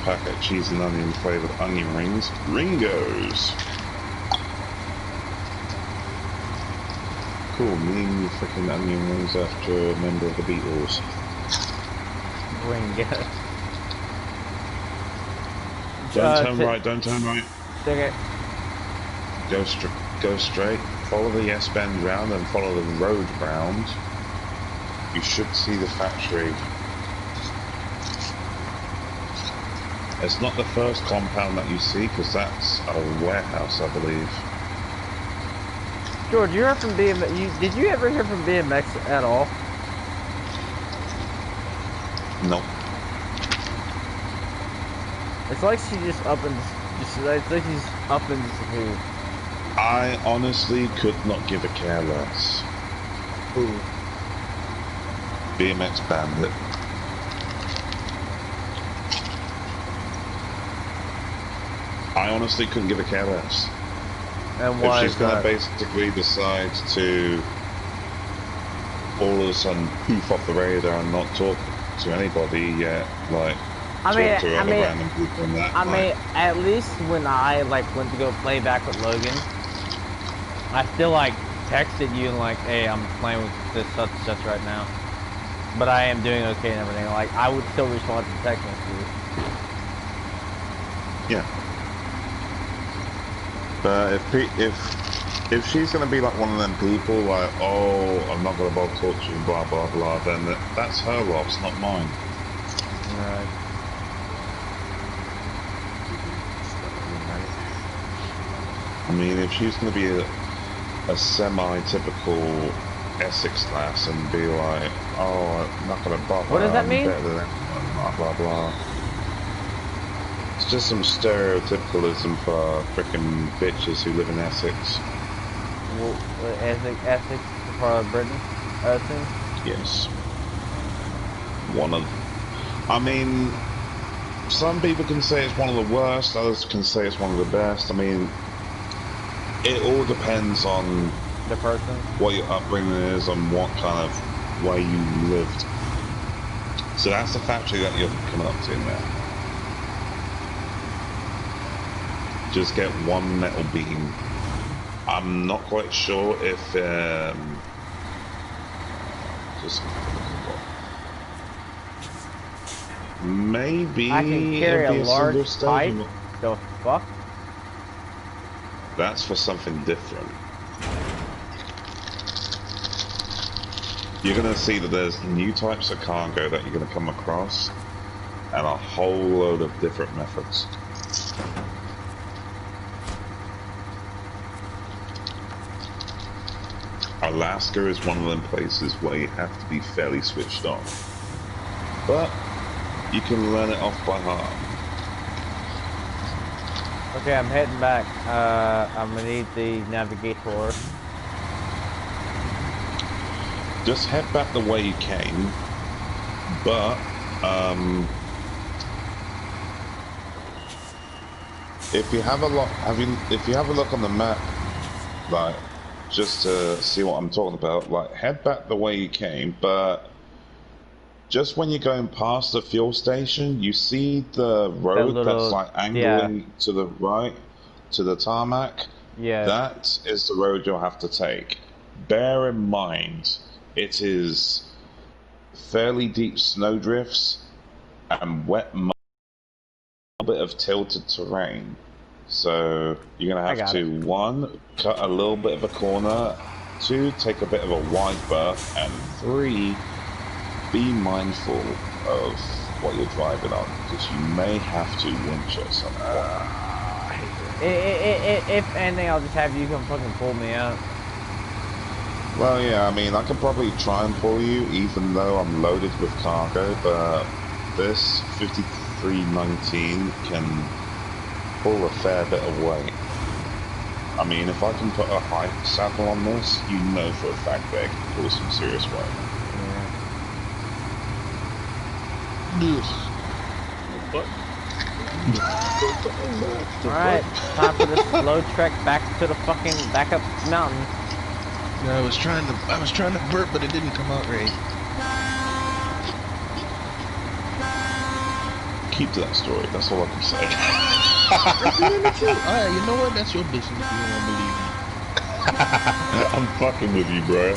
packet cheese and onion flavored onion rings. Ringos. Cool, naming freaking onion rings after a member of the Beatles. Ringo. Don't turn right, don't turn right. Okay. Go straight, follow the S-bend round and follow the road round. You should see the factory. It's not the first compound that you see, because that's a warehouse, I believe. George, you heard from BMX? Did you ever hear from BMX at all? Nope. It's like she just up and it's like she's up and disappeared. I honestly could not give a care less. Who? BMX Bandit. I honestly couldn't give a care less. And why if she's gonna basically decide to all of a sudden poof off the radar and not talk to anybody yet, like talk to other random people and that. I mean, at least when I went to go play back with Logan, I still texted you and hey, I'm playing with this such and such right now, but I am doing okay and everything. Like I would still respond to text messages. Yeah. But if she's gonna be like one of them people, like, oh, I'm not gonna bother talk to you, blah blah blah, then that's her loss, not mine. Right. I mean, if she's gonna be a semi-typical Essex class and be like, oh, I'm not gonna bother. What does that mean? Better than blah blah blah. It's just some stereotypicalism for frickin' bitches who live in Essex. Well, Essex, part of Britain, I assume? Yes. One of... I mean, some people can say it's one of the worst, others can say it's one of the best. I mean, it all depends on... the person? What your upbringing is and what kind of way you lived. So that's the factory that you're coming up to now. Just get one metal beam. I'm not quite sure if just maybe I can carry a large pipe. The fuck? That's for something different. You're gonna see that there's new types of cargo that you're gonna come across, and a whole load of different methods. Alaska is one of them places where you have to be fairly switched on, but you can learn it off by heart. Okay, I'm heading back. I'm gonna need the navigator. Just head back the way you came, but if you have a look on the map, like, just to see what I'm talking about, like, head back the way you came, but just when you're going past the fuel station, you see the road that's like angling to the right, to the tarmac. Yeah. That is the road you'll have to take. Bear in mind, it is fairly deep snowdrifts and wet mud, a bit of tilted terrain. So you're gonna have to 1, cut a little bit of a corner, 2, take a bit of a wide berth, and 3, be mindful of what you're driving on, because you may have to winch at some point. If anything, I'll just have you come fucking pull me out. Well, yeah, I mean, I could probably try and pull you, even though I'm loaded with cargo, but this 5319 can pull a fair bit of weight. I mean, if I can put a high saddle on this, you know for a fact that it can pull some serious weight. Alright, time for the slow trek back to the fucking backup mountain. I was trying to burp, but it didn't come out right. Keep to that story. That's all I can say. Alright, you know what? That's your business. You don't believe me. I'm fucking with you, bro.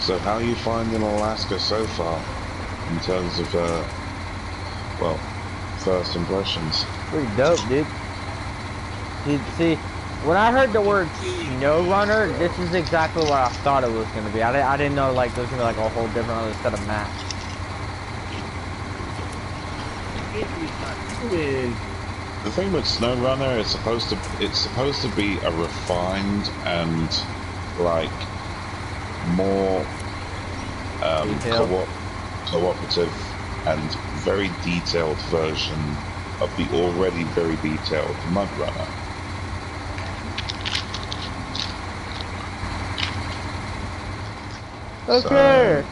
So how are you finding Alaska so far, in terms of, well, first impressions? Pretty dope, dude. See, when I heard the word snow runner, this is exactly what I thought it was going to be. I didn't know, like, there was going to be, like, a whole different other set of maps. The thing with SnowRunner, it's supposed to be a refined and like more cooperative and very detailed version of the already very detailed Mud Runner. Okay. So,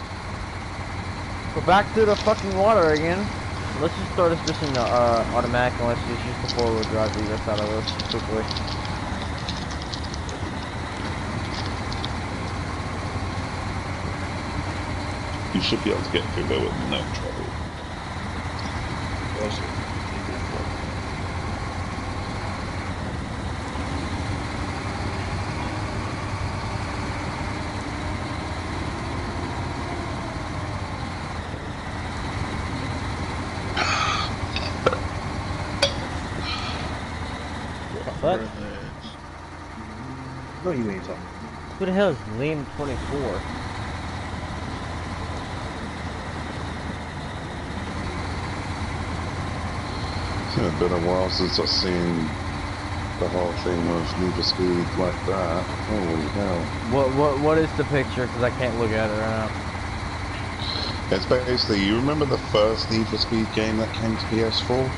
we're back to the fucking water again. Let's just throw this mission automatic and let's just use the four-wheel drive to get us out of this quickly. You should be able to get through there with no trouble. What? No, you ain't talking. Who the hell is Liam 24? It's been a while since I've seen the whole thing with Need for Speed like that. Holy hell. What is the picture? Because I can't look at it right now. It's basically, you remember the first Need for Speed game that came to PS4?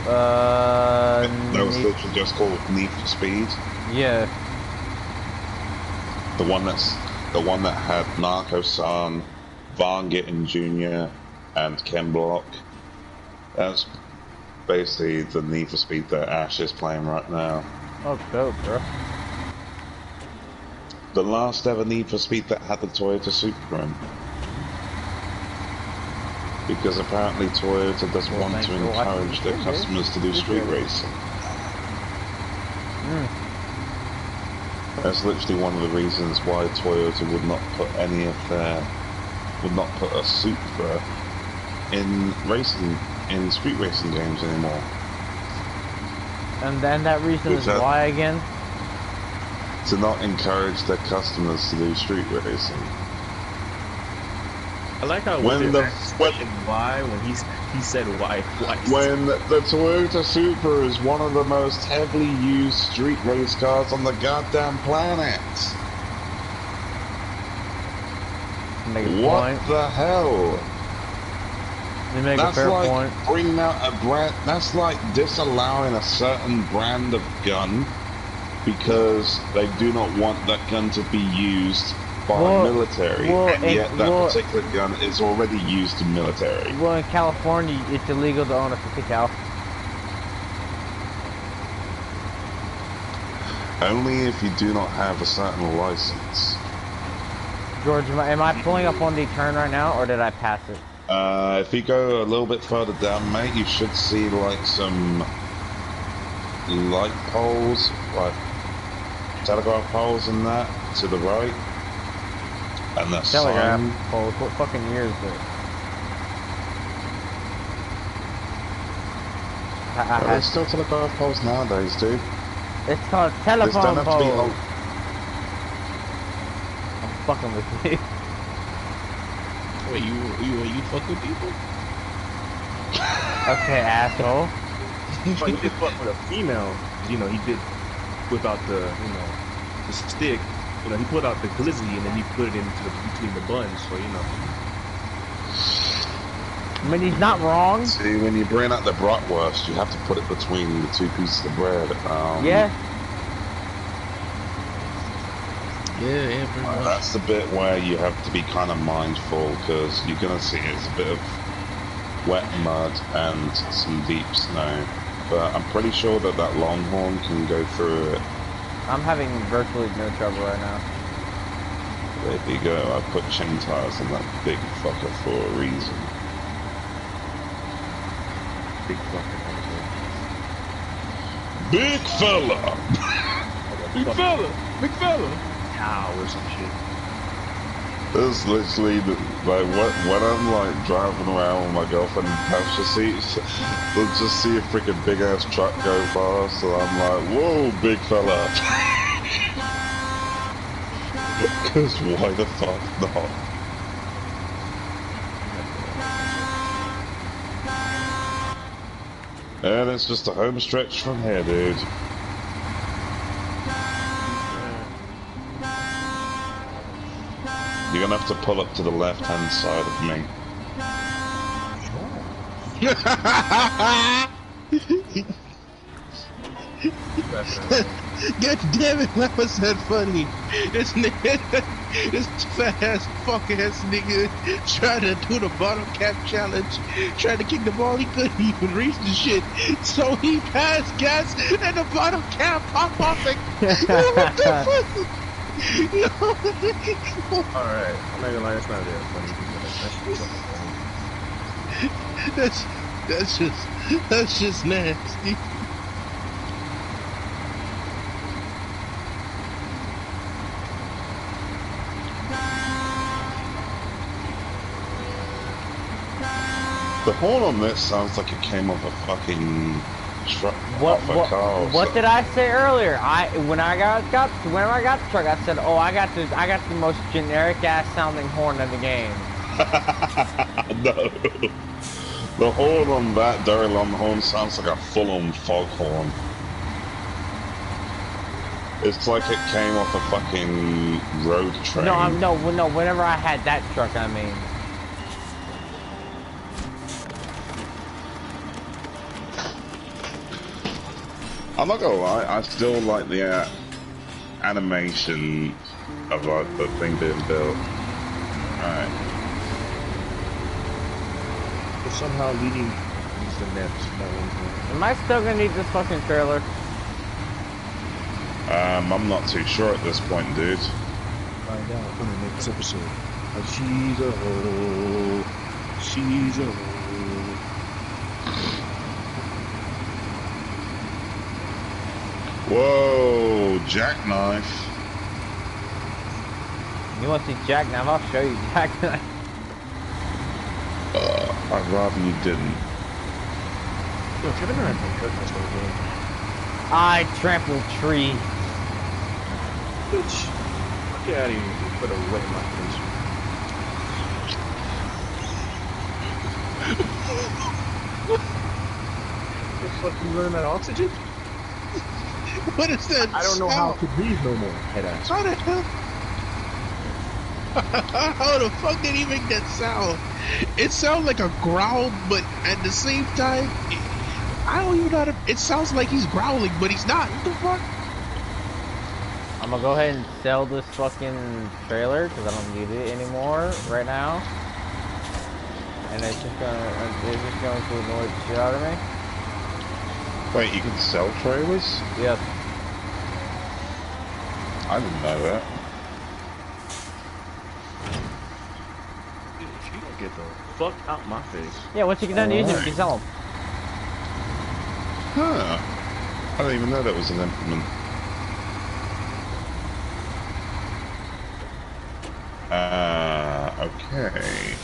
That was literally just called Need for Speed. Yeah. The one that had Narco-san, Vaughn Gittin Jr., and Ken Block. That's basically the Need for Speed that Ash is playing right now. Oh, dope, bro. The last ever Need for Speed that had the Toyota Supra in. Because apparently Toyota does want to encourage their customers to do street racing. That's literally one of the reasons why Toyota would not put a Supra in street racing games anymore. And then that reason is why again? To not encourage their customers to do street racing. I like how when why when he said why twice. When the Toyota Supra is one of the most heavily used street race cars on the goddamn planet. What the hell? You make a fair point. Bringing out a brand. That's like disallowing a certain brand of gun because they do not want that gun to be used by military, and yet that particular gun is already used in military. Well, in California, it's illegal to own a 50 cal. Only if you do not have a certain license. George, am I pulling up on the turn right now, or did I pass it? If you go a little bit further down, mate, you should see like some light poles, like telegraph poles and that to the right. And that telegraph sign. poles. What fucking year is it? There's still telegraph poles nowadays, dude. It's called telephone poles. I'm fucking with you. Wait, you fuck with people? Okay, asshole. But he did fuck with a female. You know, he did whip out the, you know, the stick. You know, he put out the glizzy and then he put it into between the buns. So, you know. I mean, he's not wrong. See, when you bring out the bratwurst, you have to put it between the two pieces of bread. Yeah. Yeah, pretty much. That's the bit where you have to be kind of mindful, because you're going to see it's a bit of wet mud and some deep snow. But I'm pretty sure that Longhorn can go through it. I'm having virtually no trouble right now. There you go, I put chain tires on that big fucker for a reason. Big fucking Big fella! Big fella! Big fella! Cow or some shit. This is literally like when I'm like driving around with my girlfriend in the passenger seat, we'll just see a freaking big ass truck go past, and I'm like, whoa, big fella. Because why the fuck not? And it's just a home stretch from here, dude. You're gonna have to pull up to the left-hand side of me. God damn it, why was that funny? This nigga, this fat ass fuck ass nigga tried to do the bottle cap challenge, tried to kick the ball, he couldn't even reach the shit, so he passed gas and the bottle cap popped off like, what the fuck? Alright, I'm not gonna lie, that's not that funny. That's just nasty. The horn on this sounds like it came off a fucking truck. What did I say earlier? Whenever I got the truck, I said, "Oh, I got the most generic ass sounding horn in the game." No, the horn on that Derry Longhorn sounds like a full-on foghorn. It's like it came off a fucking road train. No. Whenever I had that truck, I mean. I'm not gonna lie, I still like the animation of like the thing being built. Alright. But somehow leading to the next. Am I still gonna need this fucking trailer? I'm not too sure at this point, dude. Find out on the next episode. She's a hoe. She's a hoe. Whoa, jackknife. You want to see jackknife? I'll show you jackknife. I'd rather you didn't. Yo, Kevin and I played Cookies for the game. I trampled tree. Bitch. Get out of here. You put a wet in my face. The fuck you running out of oxygen? What is that? I don't know how to breathe no more. Head ass. How the hell? How the fuck did he make that sound? It sounds like a growl, but at the same time, I don't even know how to. It sounds like he's growling, but he's not. What the fuck? I'm gonna go ahead and sell this fucking trailer because I don't need it anymore right now. And it's just going to annoy the shit out of me. Wait, you can sell trailers? Yes. I didn't know that. If you don't get the fuck out my face. Yeah, once you get done using it, you can sell them. Huh. I didn't even know that was an implement. Okay.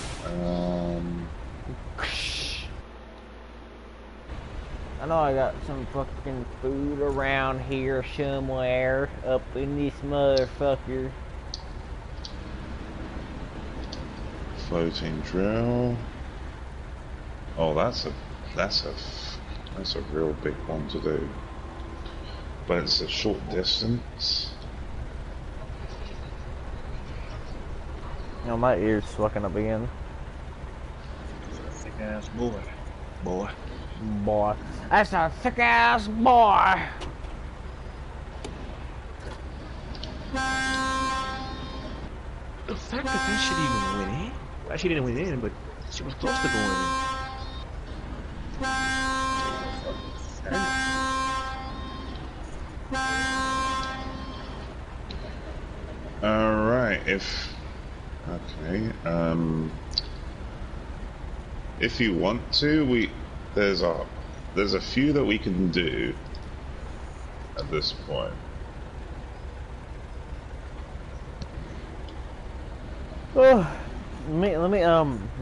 I know I got some fucking food around here somewhere up in this motherfucker. floating drill. Oh, that's a real big one to do. But it's a short distance. You know, my ears fucking up again. Sick ass boy. Boy. Boy. That's a thick ass boy. The fact that that shit even went in. That shit didn't went in, but she was close to going in. Alright, if you want to, there's a few that we can do at this point. Oh, let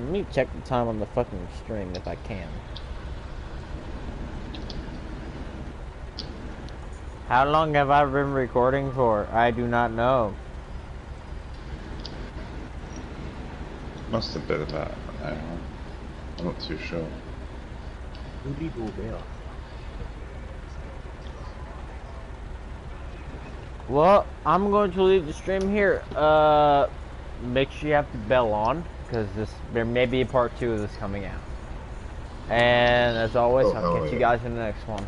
me check the time on the fucking stream if I can. How long have I been recording for? I do not know. Must have been about an hour. I'm not too sure. Well, I'm going to leave the stream here. Make sure you have the bell on, because there may be a part 2 of this coming out. And as always, I'll catch you guys in the next one.